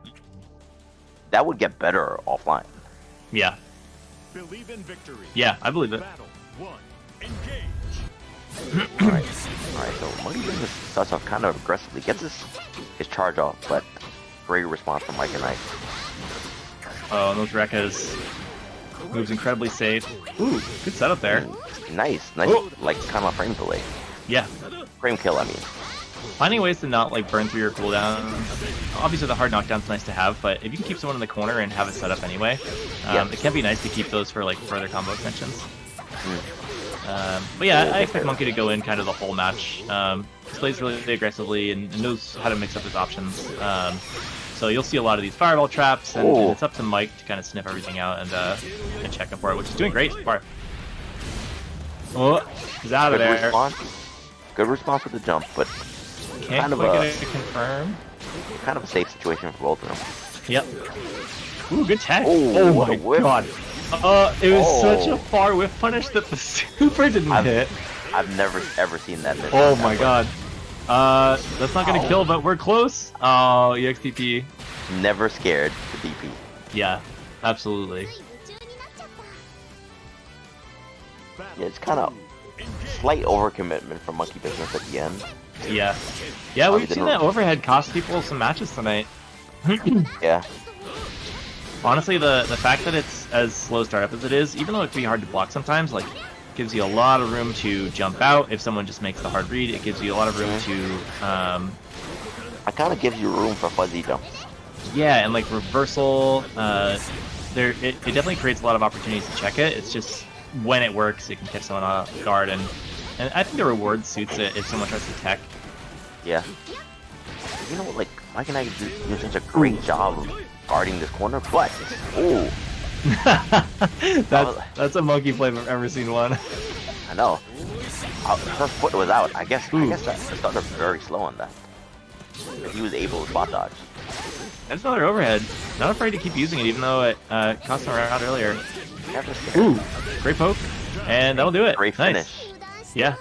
That would get better offline. Yeah, Believe in victory. yeah, I believe it. Battle 1. Engage. All right. So MonkeyBizness starts off kind of aggressively, gets his charge off, but great response from Mike and Ike. Oh, and those Rekkas moves incredibly safe. Ooh, good setup there. Nice, Oh. like kind of frame delay, Yeah, frame kill. I mean, finding ways to not like burn through your cooldown. Obviously, the hard knockdown's nice to have, but if you can keep someone in the corner and have it set up anyway, Yeah. it can be nice to keep those for like further combo extensions. But yeah, I expect Monkey to go in kind of the whole match. He plays really aggressively and knows how to mix up his options. So you'll see a lot of these fireball traps, and Ooh. it's up to Mike to kind of sniff everything out and check him for it, which is doing great so far. Oh, he's out of good there. response. Good response with the jump, but Can't kind of quite a- get it to confirm. kind of a safe situation for both of them. Yep. Ooh, good tech. Oh, Oh what my a whip. god. It was such Oh. a far whiff punish that the super didn't hit. I've never ever seen that miss. Oh that my way. god. That's not gonna Ow. kill, but we're close. Oh, EXTP. Never scared the DP. Yeah, absolutely. Yeah, it's kind of slight overcommitment from MonkeyBizness at the end. Yeah. Yeah, we've didn't seen that overhead cost people some matches tonight. Yeah. Honestly, the fact that it's as slow startup as it is, even though it can be hard to block sometimes, like, gives you a lot of room to jump out. If someone just makes the hard read, it gives you a lot of room to, It kind of gives you room for fuzzy jumps. yeah, and like reversal. It definitely creates a lot of opportunities to check it. It's just when it works, it can catch someone off guard, and I think the reward suits it if someone tries to tech. Yeah. You know, like, Mike and I do such a great job of guarding this corner, but ooh, that's a monkey play if I've ever seen one. I know. Her foot was out. I guess that started very slow on that. He was able to spot dodge. That's another overhead. Not afraid to keep using it, even though it cost him around earlier. Never scared. Ooh, great poke, and that'll do it. Great Nice. finish. Yeah.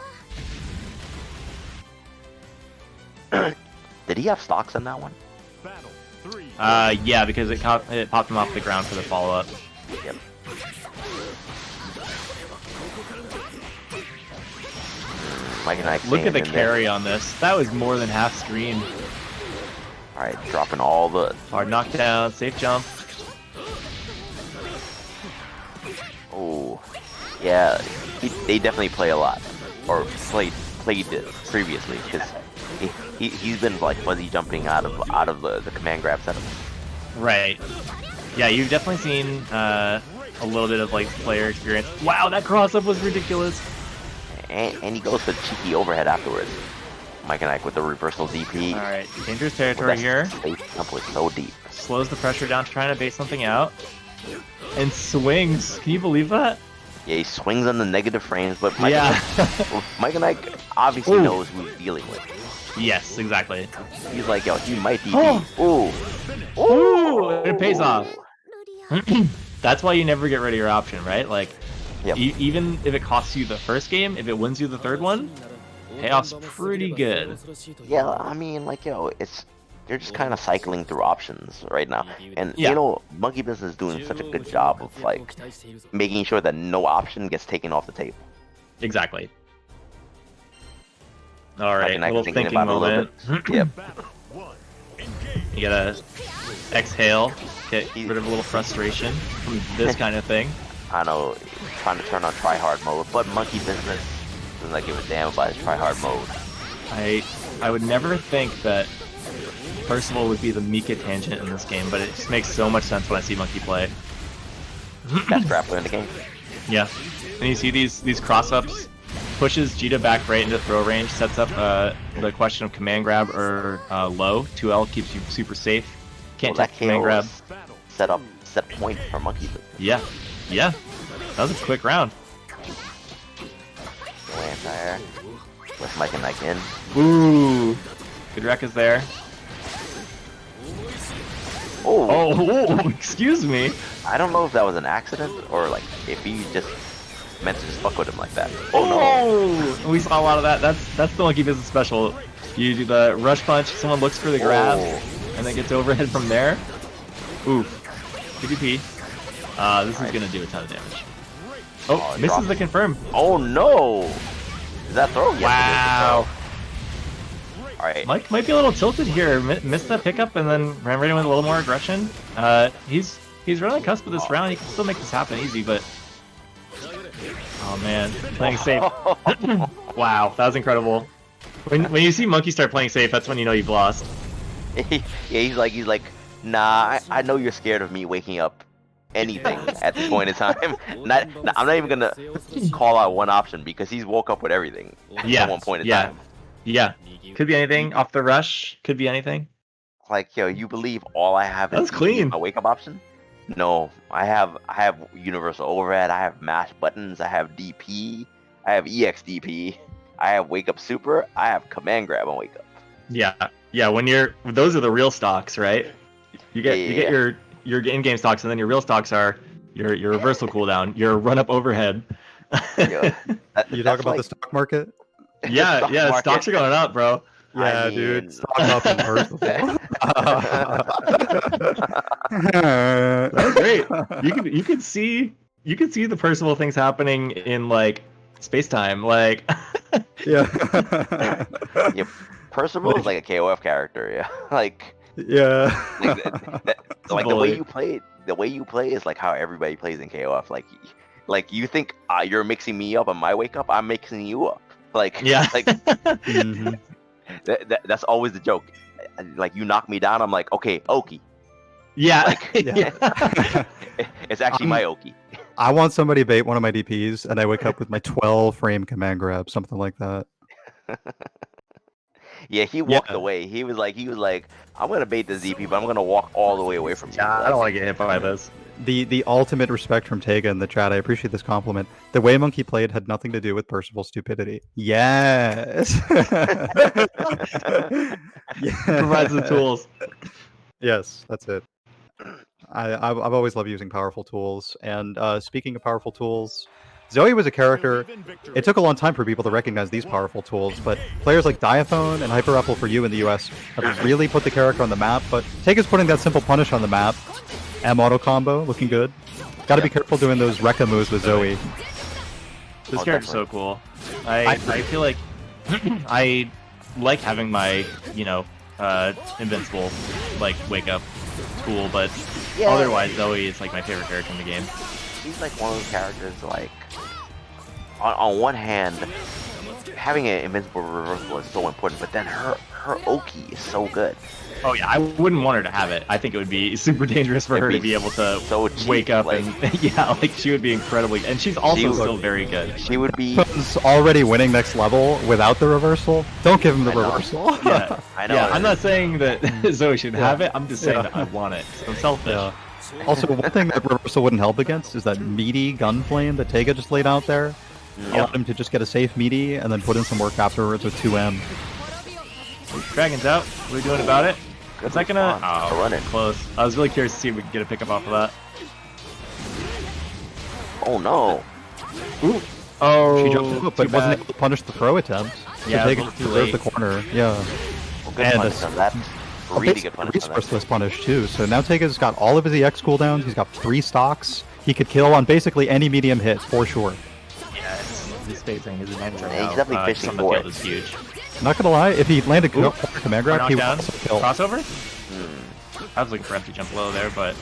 Did he have stocks on that one? Battle 3. Yeah, because it popped him off the ground for the follow-up. Yep. Mike and I Look at the carry on this. That was more than half screen. Alright, dropping all the... Hard knockdown, safe jump. Oh, yeah, they definitely play a lot, or played it previously, because he's been like fuzzy jumping out of the command grab setup. Right. Yeah, you've definitely seen a little bit of like player experience. Wow, that cross-up was ridiculous. And he goes for cheeky overhead afterwards. Mike and Ike with the reversal DP. Alright, dangerous territory here. Space jump was so deep. Slows the pressure down, trying to bait something out. And swings. Can you believe that? Yeah, he swings on the negative frames, but Mike and Ike obviously knows who he's dealing with. Yes, exactly. He's like, yo, he might DP. Ooh. Ooh, it pays off. That's why you never get rid of your option, right? Like, Yep. even if it costs you the first game, if it wins you the third one, payoff's pretty good. Yeah, I mean, like, yo, they're just kind of cycling through options right now. And, Yeah. you know, MonkeyBizness is doing such a good job of, like, making sure that no option gets taken off the table. Exactly. Alright, Mike and I little thinking thinking about it a little moment. bit. Yep. Battle 1. Engage. You gotta exhale, get rid of a little frustration from this kind of thing. I know, trying to turn on try-hard mode, but MonkeyBizness doesn't like give a damn about his try-hard mode. I would never think that Percival would be the Mika tangent in this game, but it just makes so much sense when I see Monkey play. Best grappler in the game. Yeah, and you see these cross-ups, pushes Djeeta back right into throw range, sets up the question of command grab or low. 2L keeps you super safe. Can't Well, take that command grab. Battle. Set point for MonkeyBizness. Yeah, that was a quick round. Anti-air. With Mike and Ike in. Ooh, good wreck is there. Oh, excuse me. I don't know if that was an accident or like if he just meant to just fuck with him like that. Oh We saw a lot of that. That's the MonkeyBizness special. You do the rush punch, someone looks for the grab, and then gets overhead from there. Oof. PvP. This is gonna do a ton of damage. Oh, misses the confirm. Oh no! Is that throw? Yes, Wow. Alright. Mike might be a little tilted here. Missed that pickup and then ran right in with a little more aggression. He's right on the cusp of this round. He can still make this happen easy, but oh man, playing safe. Wow, that was incredible. When you see Monkey start playing safe, that's when you know you've lost. Yeah, he's like, nah, I know you're scared of me waking up anything at this point in time. I'm not even gonna call out one option because he's woke up with everything at one point in time. Yeah. Could be anything off the rush. Could be anything. Like, yo, you believe all I have is clean. a wake up option? No, I have universal overhead, I have mash buttons, I have DP, I have EXDP, I have wake up super, I have command grab on wake up. Yeah. When those are the real stocks, right? You get your in-game stocks, and then your real stocks are your reversal cooldown, your run-up overhead. You talk about the stock market? Yeah, stocks are going up, bro. Yeah, dude. Stock up in Percival. That's great. You could see the Percival things happening in like space-time, like Yeah, Percival is like a KOF character, yeah. Like yeah. like the way you played the way you play is like how everybody plays in KOF. Like you think you're mixing me up on my wake up, I'm mixing you up. Like Yeah. like Mhm. that's always the joke. Like you knock me down, I'm like, okay, Oki. Yeah. Like, Yeah. It's actually my Oki. I want somebody to bait one of my DPs, and I wake up with my 12 frame command grab, something like that. Yeah, he walked away. He was like, I'm gonna bait this DP, but I'm gonna walk all the way away from you. Yeah, I Like, don't want to get hit by this. The ultimate respect from Teiga in the chat. I appreciate this compliment. The way Monkey played had nothing to do with Percival's stupidity. Yes. Provides the tools. Yes, that's it. I've always loved using powerful tools. And speaking of powerful tools, Zooey was a character. It took a long time for people to recognize these powerful tools, but players like Diaphone and Hyper Apple for You in the US have really put the character on the map. But Teiga's putting that simple punish on the map. M auto combo, looking good. Gotta be careful doing those Rekka moves with Zooey. This character's so cool. I feel like I like having my, invincible, like, wake up tool, but otherwise Zooey is like my favorite character in the game. She's like one of those characters, like, on one hand, having an invincible reversal is so important, but then her Oki is so good. Oh yeah, I wouldn't want her to have it. I think it would be super dangerous for her to be able to so cheap, wake up like, and she would be incredibly, and she's also still very good. She would be already winning next level without the reversal. Don't give him the reversal. Yeah, I know. yeah. I'm not saying that Zooey should have it. I'm just saying that I want it. So I'm selfish. Yeah. Also, one thing that reversal wouldn't help against is that meaty gun flame that Teiga just laid out there. Allowed him to just get a safe meaty and then put in some work afterwards with 2M. Dragon's out. What are we doing about it? Is that gonna? Oh, run it. Close. I was really curious to see if we could get a pickup off of that. Oh no! Ooh. Oh. She jumped up, but wasn't able to punish the throw attempt. Yeah, so it Teiga was just too preserved late. the corner. Yeah. Well, good And punish on that. Really good punish on that. Resourceless punish too. So now Teiga's got all of his EX cooldowns. He's got 3 stocks. He could kill on basically any medium hit for sure. Yeah, his spacing, his advantage right Yeah, now. he's definitely fishing on the for field it. is huge. Not gonna lie, if he landed command grab, he would Knockdown. also kill. Crossover? I was looking for empty jump low there, but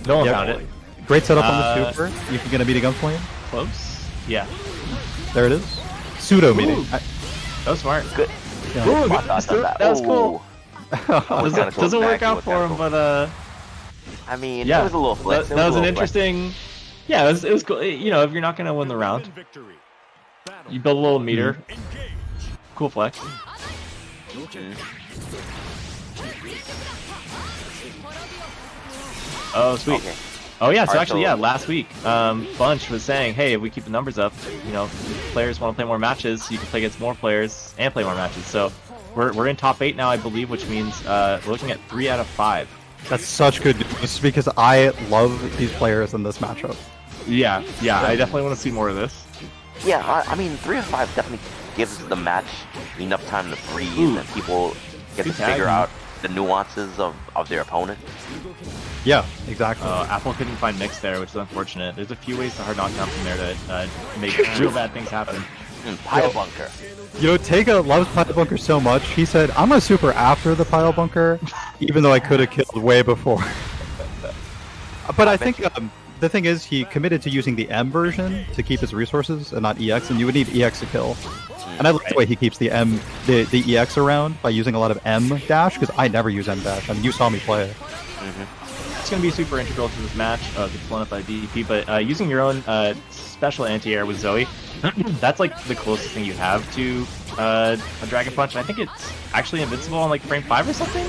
no one found it. Great setup on the super. You can get a meaty gun flame. Close? Yeah. There it is. Pseudo meaty. That was smart. Good. Yeah. Ooh, That that was cool. Doesn't work out for him, cool. but I mean, yeah, it was a little flex. that was an interesting. Yeah, it was cool. You know, if you're not gonna win the round, you build a little meter. Cool flex. Oh, sweet. Okay. Oh yeah, so Alright, actually, so- yeah, last week, Bunch was saying, hey, if we keep the numbers up, you know, if players want to play more matches, you can play against more players and play more matches. So we're in top 8 now, I believe, which means we're looking at 3 out of 5. That's such good news because I love these players in this matchup. Yeah, I definitely want to see more of this. Yeah, I mean, 3 of 5 definitely gives the match enough time to breathe and people get to Good tag. figure out the nuances of their opponent. Yeah, exactly. Apple couldn't find Mix there, which is unfortunate. There's a few ways to hard knock down from there to make real bad things happen. Pile bunker. You know, Teiga loves Pile Bunker so much, he said, I'm gonna super after the Pile Bunker, even though I could have killed way before. But I think the thing is, he committed to using the M version to keep his resources and not EX, and you would need EX to kill. And I like the way he keeps the the EX around by using a lot of M dash, because I never use M dash. I mean, you saw me play. It's going to be super integral to this match. Gets blown up by DP, but using your own special anti-air with Zooey, that's like the closest thing you have to a Dragon Punch. And I think it's actually invincible on like frame 5 or something.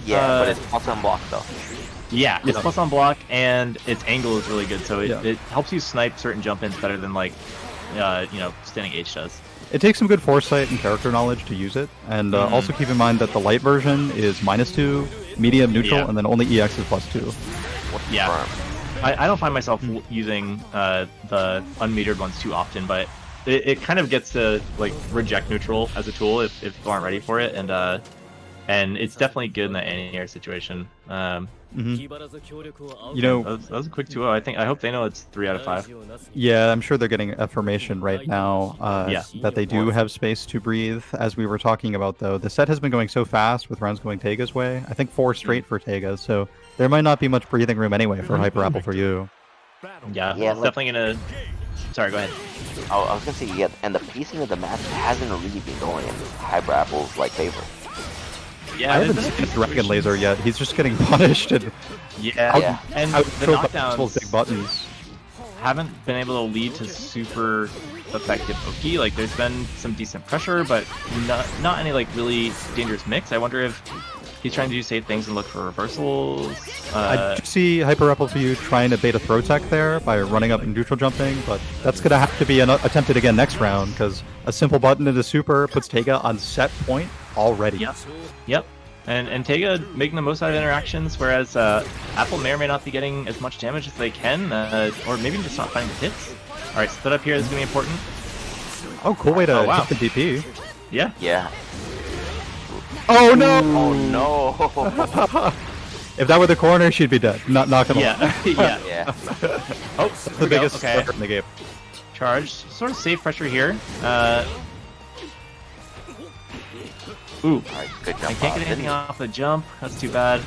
Yeah, but it's plus on block though. Yeah, it's plus on block, and its angle is really good, so it helps you snipe certain jump-ins better than like, standing H does. It takes some good foresight and character knowledge to use it, and also keep in mind that the light version is -2, medium, neutral, and then only EX is +2. Yeah, I don't find myself using the unmetered ones too often, but it kind of gets to like reject neutral as a tool if people aren't ready for it, and it's definitely good in that anti-air situation. You know, that was a quick 2-0. I hope they know it's 3 out of 5. yeah, I'm sure they're getting affirmation right now that they do have space to breathe. As we were talking about, though, the set has been going so fast with rounds going Teiga's way. I think 4 straight for Teiga, so there might not be much breathing room anyway for Hyper Apple for you. Yeah, Yeah, it's like- definitely gonna. Sorry, go ahead. I was gonna say, yeah, and the pacing of the match hasn't really been going in Hyper Apple's like favor. Yeah, I there's haven't been a seen few Dragon Laser yet. He's just getting punished, and Yeah, Yeah. and I would the throw Percival's knockdowns big buttons. haven't been able to lead to super effective Oki. Like, there's been some decent pressure, but not any like really dangerous mix. I wonder if he's trying to do safe things and look for reversals. I do see Hyper Apple for you trying to bait a throw tech there by running up and neutral jumping, but that's going to have to be attempted again next round, because a simple button into super puts Teiga on set point already. Yep. And Teiga making the most out of interactions, whereas Apple may or may not be getting as much damage as they can, or maybe just not finding the hits. All right, split up here is going to be important. Oh, cool way to Oh, wow. hit the DP. Yeah. Yeah. Oh no! Oh no. If that were the corner, she'd be dead. Not gonna lie. Yeah. Yeah. Yeah. Oh, That's the biggest okay. in the game. Charge. Sort of safe pressure here. Ooh. Alright, good jump. I can't get anything off the jump. That's too bad.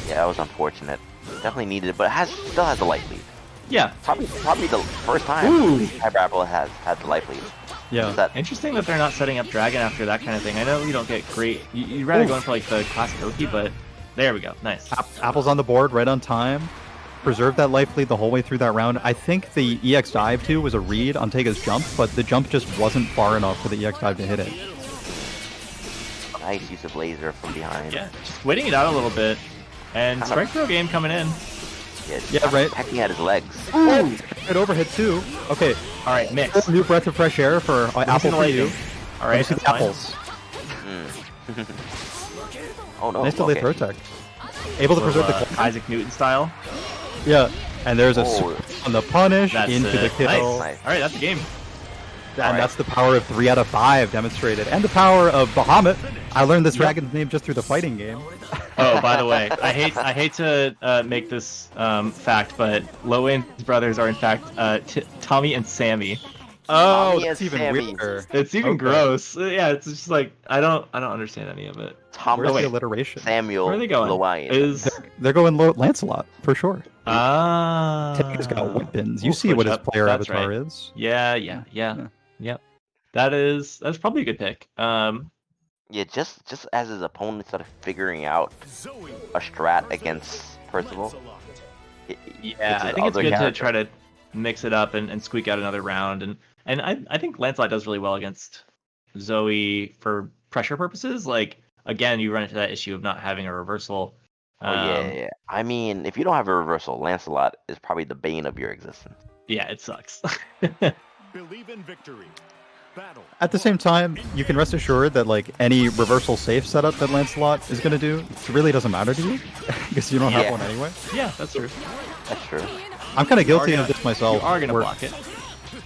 Yeah, that was unfortunate. Definitely needed it, but still has a life lead. Yeah. Probably the first time Ooh. Hyper Apple has had the life lead. Yeah. That Interesting that they're not setting up Dragon after that kind of thing. I know you don't get great. You'd rather go in for like the classic Oki, but there we go. Nice. Apple's on the board right on time. Preserved that life lead the whole way through that round. I think the EX dive too was a read on Teiga's jump, but the jump just wasn't far enough for the EX dive to hit it. nice use of laser from behind. Yeah, just waiting it out a little bit. And strike throw game coming in. Yeah, right. Pecking at his legs. Ooh, good overhit too. Okay, All right, mix. new breath of fresh air for Apple for you. All Let me right, see that's the fine. apples. Oh no. Nice delay okay. throw tech. Able to preserve Little, the Isaac Newton style. yeah, and there's a Oh. super on the punish That's into the it. kill. Nice. All right, that's the game. And that's the power of 3 out of 5 demonstrated, and the power of Bahamut. I learned this Yep. dragon's name just through the fighting game. Oh, by the way, I hate to make this fact, but Lowain's brothers are in fact Tommy and Sammy. Oh, Tommy that's and even Sammy. weirder. It's even Okay. gross. Yeah, it's just like I don't understand any of it. Thomas Where's wait. the alliteration? Samuel Where are they going? Lowain. Is They're going Lancelot for sure. Teiga's got ah weapons. You we'll see what switch his up. player That's avatar right. is. Yeah. Yep. That's probably a good pick. Yeah, just as his opponent started figuring out Zooey a strat against Percival. Lancelot. Yeah, I his think it's other good to character. try to mix it up and squeak out another round. And I think Lancelot does really well against Zooey for pressure purposes. Like, again, you run into that issue of not having a reversal. Oh yeah. I mean, if you don't have a reversal, Lancelot is probably the bane of your existence. Yeah, it sucks. Believe in victory. Battle. At the same time, you can rest assured that like any reversal safe setup that Lancelot is going to do, it really doesn't matter to you because you don't have Yeah. one anyway. Yeah, that's true. That's true. I'm kind of guilty gonna- of this myself. You are gonna where block it.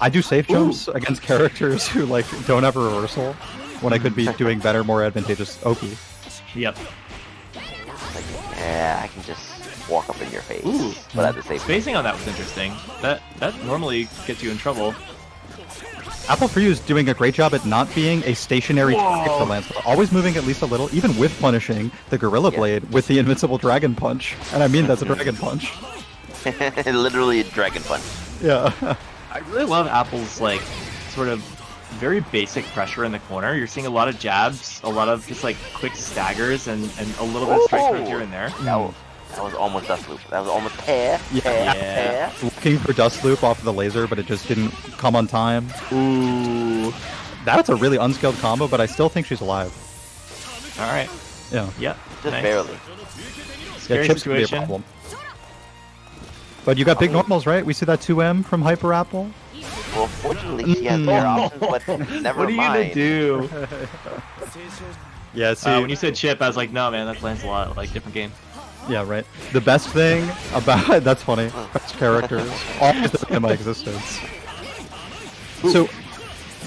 I do safe jumps against characters who like don't have a reversal when I could be doing better, more advantageous Oki. Yep. Like, yeah, I can just walk up in your face. Ooh. But at the same Spacing on that was interesting. That normally gets you in trouble. Apple for You is doing a great job at not being a stationary target for Lancelot, always moving at least a little, even with punishing the Gorilla Yeah. Blade with the invincible Dragon Punch. And I mean that's a Dragon Punch. literally a dragon punch. Yeah. I really love Apple's like sort of very basic pressure in the corner. You're seeing a lot of jabs, a lot of just like quick staggers, and a little bit of strike throw here and there. That was almost dust loop. That was almost tear. Yeah. Looking for Dust Loop off of the laser, but it just didn't come on time. Ooh. That's a really unskilled combo, but I still think she's alive. All right. Yeah. Yep. Just nice. barely. Scary Chips could be a situation. problem. But you got big normals, right? We see that 2M from Hyper Apple. Well, fortunately, she has better options, but never What are you mind. gonna do? Yeah, see, When you said Chip, I was like, no, man, that's Lancelot. Like, different game. yeah, right. The best thing about that's funny. Best characters always in my existence. So,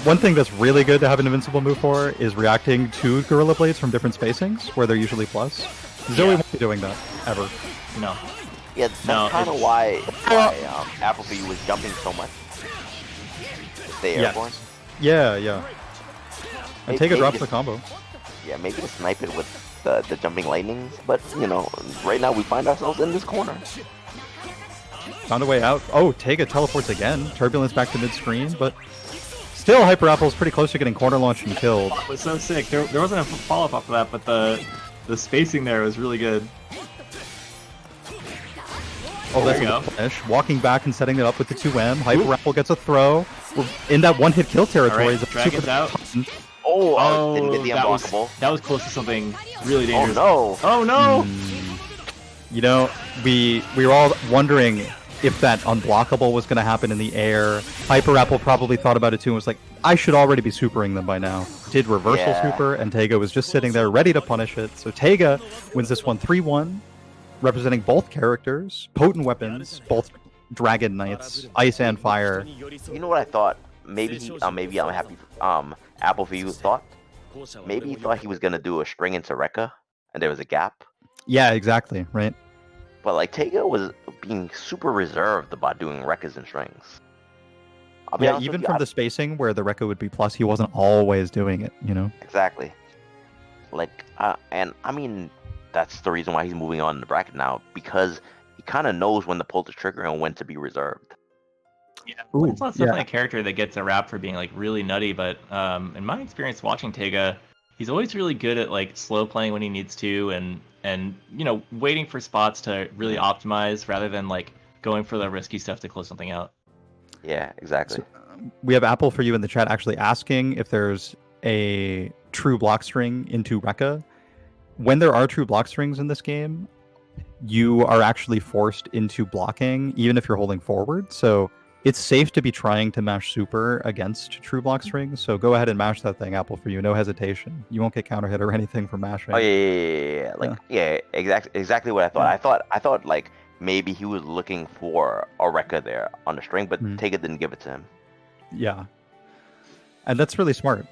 one thing that's really good to have an invincible move for is reacting to Gorilla Blades from different spacings, where they're usually plus. Zooey won't be doing that ever. No. Yeah, that's No, kind of it's- why Applebee was jumping so much. Stay Yes. airborne. Yeah, yeah. And Maybe- Teiga maybe drops just- the combo. Yeah, maybe to snipe it with the jumping lightnings. But you know, right now we find ourselves in this corner. Found a way out. Oh, Teiga teleports again. Turbulence back to mid-screen, but still Hyper Apple's pretty close to getting corner launched and killed. It was so sick. There wasn't a follow-up off of that, but the spacing there was really good. Oh, that's There you a go. good finish. Walking back and setting it up with the 2M. Hyper Apple gets a throw. We're in that one-hit kill territory. Alright, The Dragon's super- out. Oh, didn't get the that was unblockable. that was close to something really dangerous. Oh Oh no! You know, we were all wondering if that unblockable was going to happen in the air. Hyper Apple probably thought about it too and was like, I should already be supering them by now. Did reversal Yeah. super, and Teiga was just sitting there ready to punish it. So Teiga wins this one 3-1, representing both characters, potent weapons, both Dragon Knights, Ice and Fire. You know what I thought? Maybe maybe I'm happy. Apple for you thought. Maybe he thought he was gonna do a string into Rekka, and there was a gap. Yeah, exactly, right? But like Teiga was being super reserved about doing Rekkas and strings. I'll be Yeah, honest with even you, from the spacing where the Rekka would be plus, he wasn't always doing it, you know? exactly. Like, and I mean, that's the reason why he's moving on in the bracket now, because he kind of knows when to pull the trigger and when to be reserved. Yeah, Ooh, Lancelot's definitely a character that gets a rap for being like really nutty, but in my experience watching Teiga, he's always really good at like slow playing when he needs to, and you know, waiting for spots to really optimize rather than like going for the risky stuff to close something out. Yeah, exactly. We have Apple for you in the chat actually asking if there's a true block string into Rekka. When there are true block strings in this game, you are actually forced into blocking even if you're holding forward. So it's safe to be trying to mash super against true block strings. So go ahead and mash that thing, Apple, for you. No hesitation. You won't get counter hit or anything for mashing. Oh yeah. Like exactly what I thought. Yeah. I thought like maybe he was looking for a Rekka there on the string, but Mhm. Teiga didn't give it to him. Yeah. And that's really smart.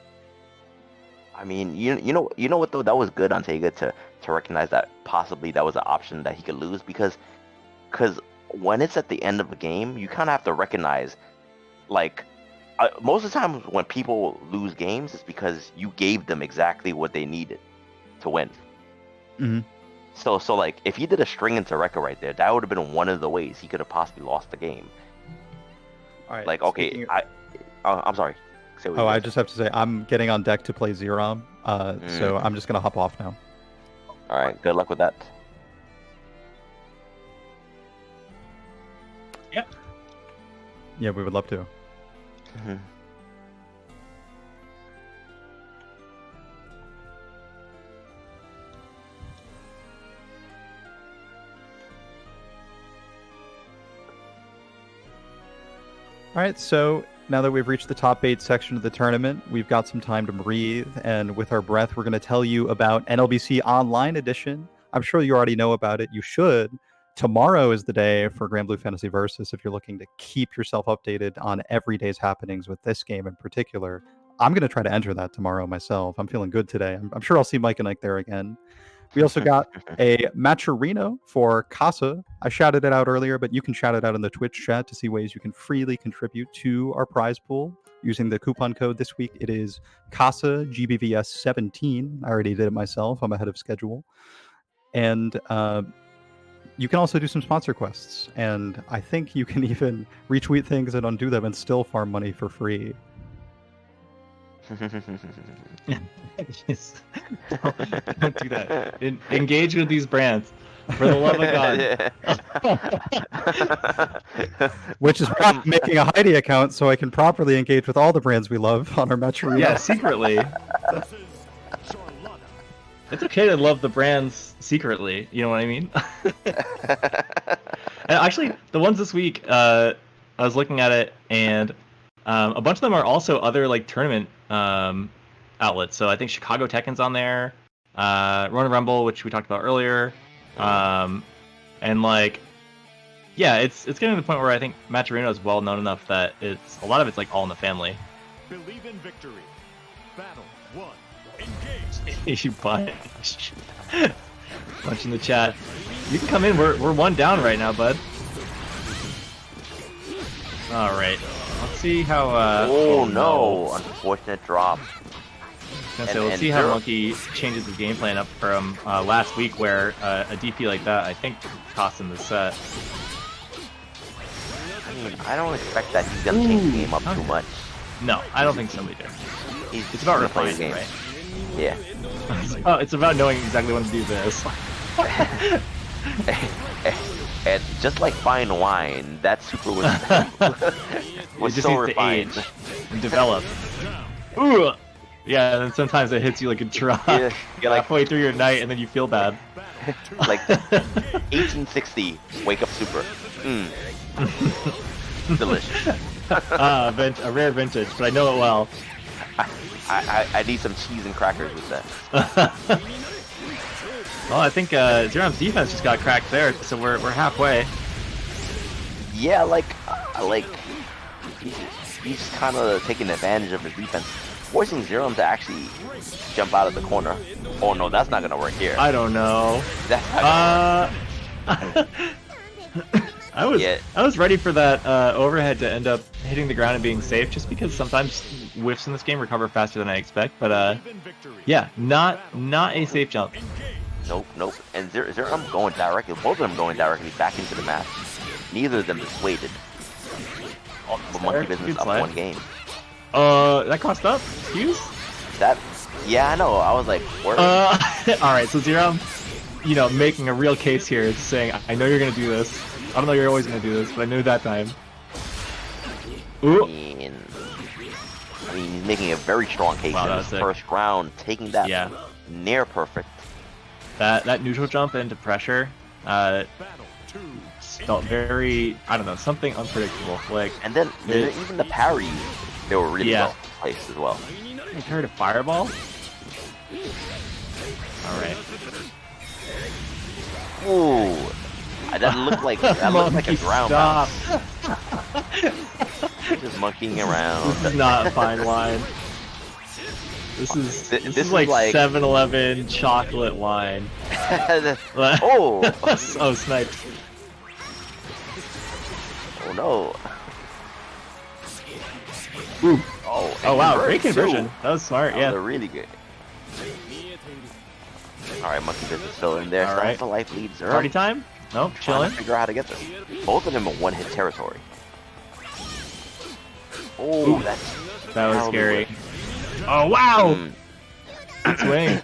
I mean, you know what though? That was good on Teiga to recognize that possibly that was an option that he could lose because when it's at the end of a game, you kind of have to recognize, like, most of the time when people lose games, it's because you gave them exactly what they needed to win. Mhm. So like, if he did a string into Rekka right there, that would have been one of the ways he could have possibly lost the game. All right. Like, okay, I'm sorry. Say what you I said. just have to say, I'm getting on deck to play Xerom, so I'm just going to hop off now. All right, good luck with that. Yeah, we would love to. Mhm. All right, so now that we've reached the top 8 section of the tournament, we've got some time to breathe, and with our breath, we're going to tell you about NLBC Online Edition. I'm sure you already know about it. You should. Tomorrow is the day for Grand Blue Fantasy Versus if you're looking to keep yourself updated on every day's happenings with this game in particular. I'm going to try to enter that tomorrow myself. I'm feeling good today. I'm sure I'll see MikeandIke there again. We also got a Matcherino for Casa. I shouted it out earlier, but you can shout it out in the Twitch chat to see ways you can freely contribute to our prize pool using the coupon code this week. It is Casa GBVS 17. I already did it myself. I'm ahead of schedule. And you can also do some sponsor quests. And I think you can even retweet things and undo them and still farm money for free. Yes. Don't do that. Engage with these brands. For the love of God. Which is why I'm making a Heidi account so I can properly engage with all the brands we love on our Matcherino. Yeah, secretly. This is Charlotta. It's okay to love the brands secretly. You know what I mean? And actually, the ones this week, I was looking at it, and a bunch of them are also other like tournament outlets. So I think Chicago Tekken's on there, Rona Rumble, which we talked about earlier, and like, yeah, it's getting to the point where I think Matcherino is well known enough that it's a lot of it's like all in the family. Believe in victory. Battle 1. Engage. You bunch. Bunch in the chat. You can come in. We're one down right now, bud. All right. Let's see how. Oh no! Unfortunate drop. So we'll see how Monkey changes his game plan up from last week, where a DP like that, I think, cost him the set. I mean, I don't expect that he's gonna change the game up too much. No, I don't think so either. It's about refining, right? Yeah. Oh, it's about knowing exactly when to do this. And just like fine wine, that super was just so needs refined. to age and develop. Ooh. Yeah, and then sometimes it hits you like a truck Yeah, you're like, halfway through your night, and then you feel bad. like 1860 wake up super. Delicious. A rare vintage, but I know it well. I need some cheese and crackers with that. Well, I think Xerom's defense just got cracked there, so we're halfway. Yeah, he's kind of taking advantage of his defense, forcing Xerom to actually jump out of the corner. Oh no, that's not gonna work here. I don't know. That's not gonna work. I was ready for that overhead to end up hitting the ground and being safe, just because sometimes whiffs in this game recover faster than I expect. But yeah, not a safe jump. Nope. And Xerom going directly, both of them going directly back into the match. Neither of them dissuaded. But MonkeyBizness up one game. That cost up? Excuse? Yeah, I know. I was like, word. Alright, so Xerom, making a real case here, saying, I know you're gonna do this. I don't know you're always gonna do this, but I knew that time. Ooh. I mean, he's making a very strong case in his first round, taking that near perfect. That neutral jump into pressure, felt very, I don't know, something unpredictable. Like, and then even the parries, they were really well placed as well. You heard a fireball? Alright. Ooh. That looked like a ground stop. Just monkeying around. This is not a fine wine. This is like 7-Eleven chocolate wine. Oh! Oh, sniped. Oh no. Ooh. Oh wow, great conversion. Too. That was smart, yeah. They're really good. Alright, MonkeyBizness still in there. Alright. The life leads. Party time? Nope, chilling. Figure out how to get this. Both of them in one-hit territory. Oh, that was scary. Oh wow! Good swing.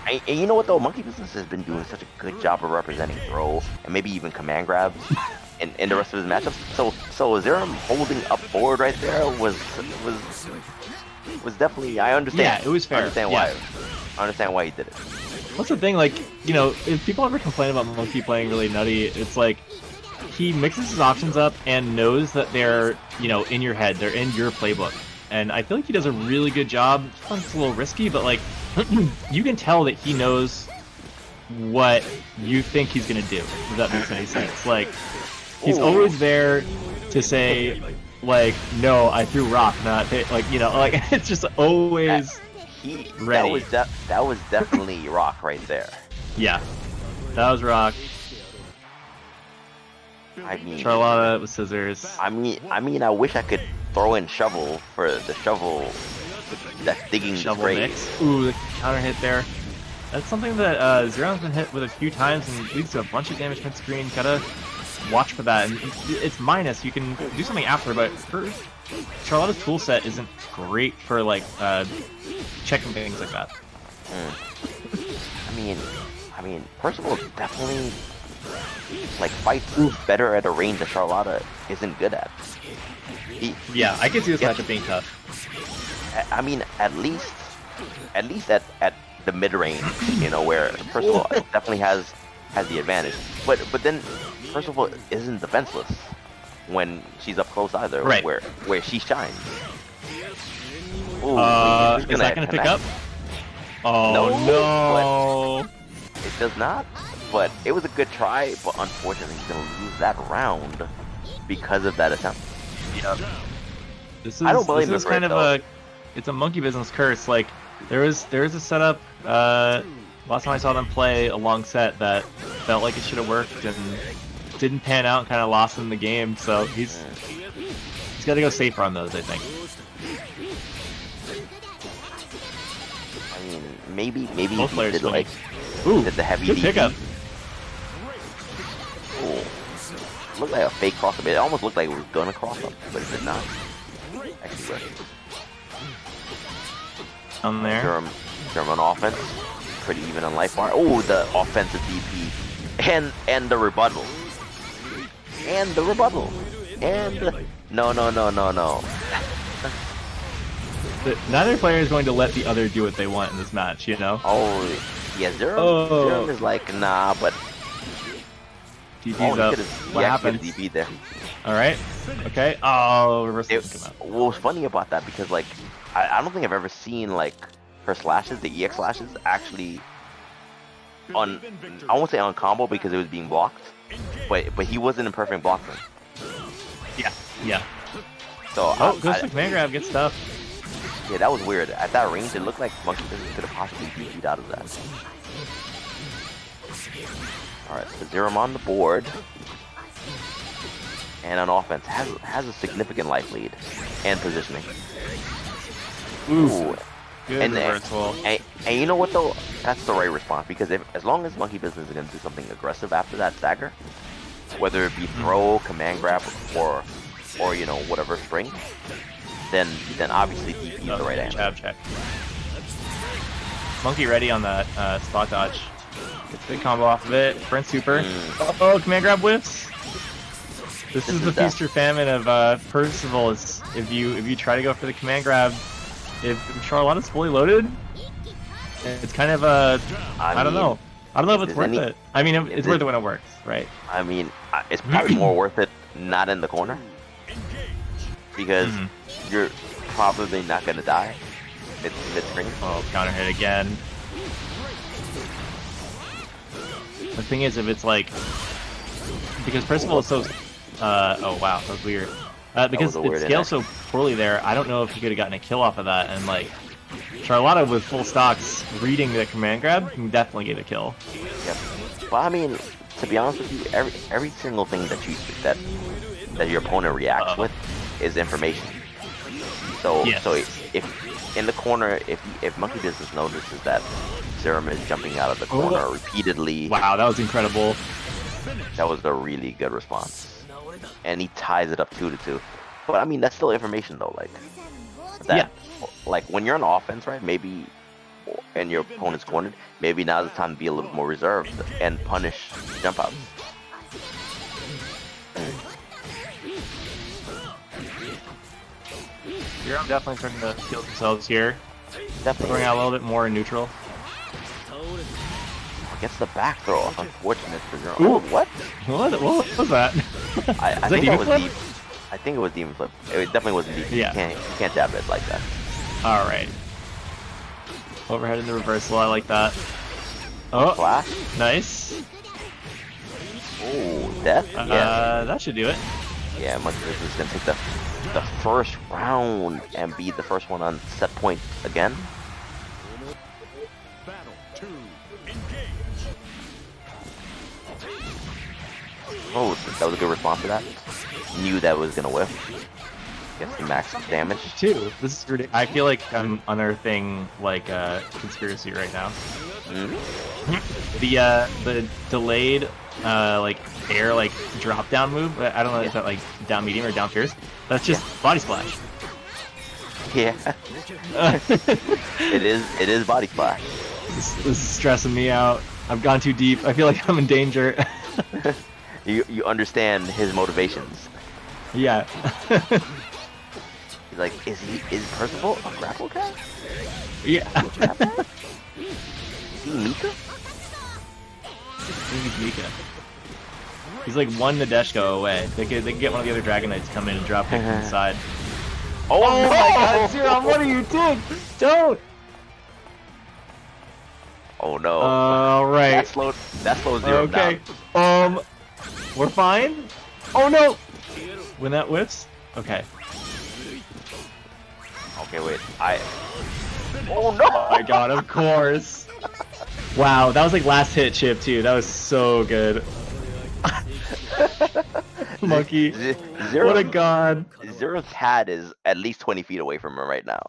And you know what though? MonkeyBizness has been doing such a good job of representing throw and maybe even command grabs in the rest of his matchups. So Xerom holding up forward right there was definitely, I understand. Yeah, it was fair. I understand why he did it. What's the thing, like, if people ever complain about Monkey playing really nutty, it's like, he mixes his options up and knows that they're, in your head, they're in your playbook. And I feel like he does a really good job. It's a little risky, but like, you can tell that he knows what you think he's gonna do, if that makes any sense. Like, he's always there to say, like, no, I threw rock, not hit. Like, like, it's just always ready. That was definitely rock right there. Yeah, that was rock. I mean, Charlotta with scissors. I mean, I wish I could throw in shovel for the shovel that's digging shovel the grave. mix. Ooh, the counter hit there. That's something that Xerom's been hit with a few times and leads to a bunch of damage mid screen. Gotta watch for that. And it's minus. You can do something after, but Charlotta's toolset isn't great for like checking things like that. I mean, Percival definitely like fights better at a range that Charlotta isn't good at. Yeah, I can see this matchup being tough. I mean, at least at the mid range, where Percival definitely has the advantage. But then Percival isn't defenseless when she's up close either, right? Where she shines. Ooh, is that gonna pick up? Oh no! It does not. But it was a good try. But unfortunately, he's gonna lose that round because of that attempt. Yeah. I don't blame him this is for kind it, of it's a MonkeyBizness curse. Like there was a setup last time I saw them play a long set that felt like it should have worked and didn't pan out and kind of lost in the game. So he's got to go safer on those, I think. maybe Both he players did swinging. like Ooh, did the heavy good DP. pickup. Ooh. Looked like a fake cross up. It almost looked like it was gonna cross up, but it did not. Actually, On there. German offense, pretty even on life bar. Oh, the offensive DP, and the rebuttal, and no. Neither player is going to let the other do what they want in this match, you know? Oh, yeah, Xerom is like, nah, but DP's up. What happened? DP there. Alright. Okay. Oh, reverse come out. What was funny about that, because like, I don't think I've ever seen like her slashes, the EX slashes, actually on, I won't say on combo because it was being blocked, but he wasn't in perfect blocking. Yeah. So Oh, goes for command grab, good stuff. yeah, that was weird. At that range, it looked like MonkeyBizness could have possibly DP'd out of that. Alright, so Xerom on the board. And on offense, has a significant life lead and positioning. Ooh. Good And reversal. you know what though? That's the right response, because as long as MonkeyBizness is going to do something aggressive after that stagger, whether it be throw, command grab, or you know, whatever string, then obviously DP is the right answer. Check. Monkey ready on that spot dodge. Gets the combo off of it. Sprint super. Oh, command grab whiffs. This is the feast or famine of Percival. Is if you try to go for the command grab, if Charlotta's fully loaded, it's kind of a I don't know. I don't know if it's worth it. I mean, it's worth it when it works, right? I mean, it's probably more worth it not in the corner, because you're probably not gonna die mid-screen. Oh, counter hit again. The thing is, if it's like, because Percival is so, oh wow, that was weird. Because it scales so poorly there, I don't know if he could have gotten a kill off of that, and like, Charlotta with full stocks reading the command grab can definitely get a kill. Yep. Well, I mean, to be honest with you, every single thing that your opponent reacts with is information. So if in the corner, if MonkeyBizness notices that Xerom is jumping out of the corner repeatedly, wow, that was incredible. That was a really good response, and he ties it up 2-2. But I mean, that's still information though. Like that, like when you're on offense, right? Maybe, and your opponent's cornered, maybe now's the time to be a little more reserved and punish jump outs. Xerom definitely starting to feel themselves here. Definitely Going out a little bit more in neutral. Gets the back throw. Unfortunate for Xerom. Ooh. Oh, what? What was that? I think that was deep. I think it was demon flip. It definitely wasn't deep. Yeah. You can't jab it like that. All right. Overhead in the reversal. I like that. Oh, Flash. nice. Oh, death. Yeah. That should do it. Yeah, MonkeyBizness is gonna take the first round and be the first one on set point again. Battle 2. Engage. Oh, that was a good response to that. Knew that was gonna whiff. Gets the max damage. Two. This is ridiculous. I feel like I'm unearthing like a conspiracy right now. The delayed like air like drop down move. I don't know if that like down medium or down fierce. That's just body splash. Yeah. It is body splash. This is stressing me out. I've gone too deep. I feel like I'm in danger. You understand his motivations. Yeah. He's like, is Percival a grapple cat? Yeah. Is he Mika? I think he's Mika. He's like one Nadeshko away. They can get one of the other Dragon Knights come in and drop kick from the side. Oh, Oh my god, Xerom, what are you doing? Don't! Oh no. Alright. That slowed Xerom Okay. down. We're fine? Oh no! When that whips? Okay. Okay, wait. Oh no! Oh my god, of course. Wow, that was like last hit chip too. That was so good. Monkey. What a god. Xerom's hat is at least 20 feet away from him right now.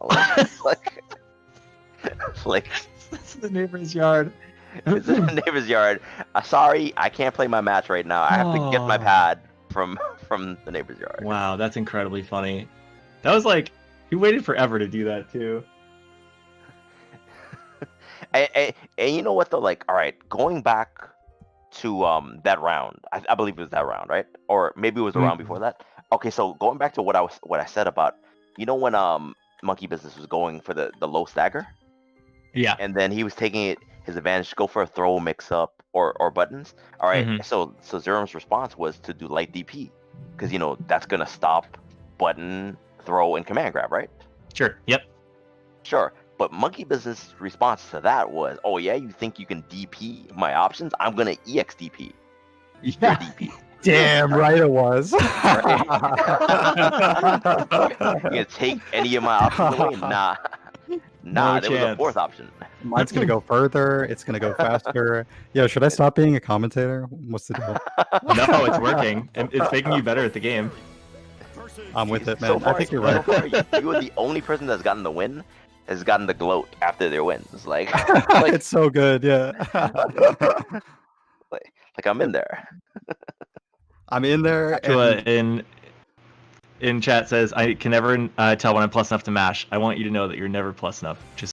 Like That's the neighbor's yard. It's in the neighbor's yard. Sorry, I can't play my match right now. I have to get my Oh. pad from the neighbor's yard. Wow, that's incredibly funny. That was like, he waited forever to do that too. And you know what though? Like, all right, going back to that round, I believe it was that round, right? Or maybe it was the round before that. Okay, so going back to what I said about, you know, when MonkeyBizness was going for the low stagger, Yeah. and then he was taking his advantage to go for a throw, mix up, or buttons. All right, Mhm. so Xerom's response was to do light DP, because you know that's gonna stop button, throw, and command grab, right? Sure. Yep. Sure. But MonkeyBizness' response to that was, "Oh yeah, you think you can DP my options? I'm gonna EX DP your Yeah. DP. Damn right it was. Right? You gonna take any of my options away? Nah, No there was a chance. fourth option. Mine's gonna go further. It's gonna go faster. Yeah, should I stop being a commentator? What's the deal? No, it's working. It's making you better at the game. I'm with it, So man. far, I think you're so right. far, you are the only person that's gotten the win, has gotten the gloat after their wins. Like, It's so good, yeah. like I'm in there. I'm in there, Joshua and in chat says, I can never tell when I'm plus enough to mash. I want you to know that you're never plus enough. Just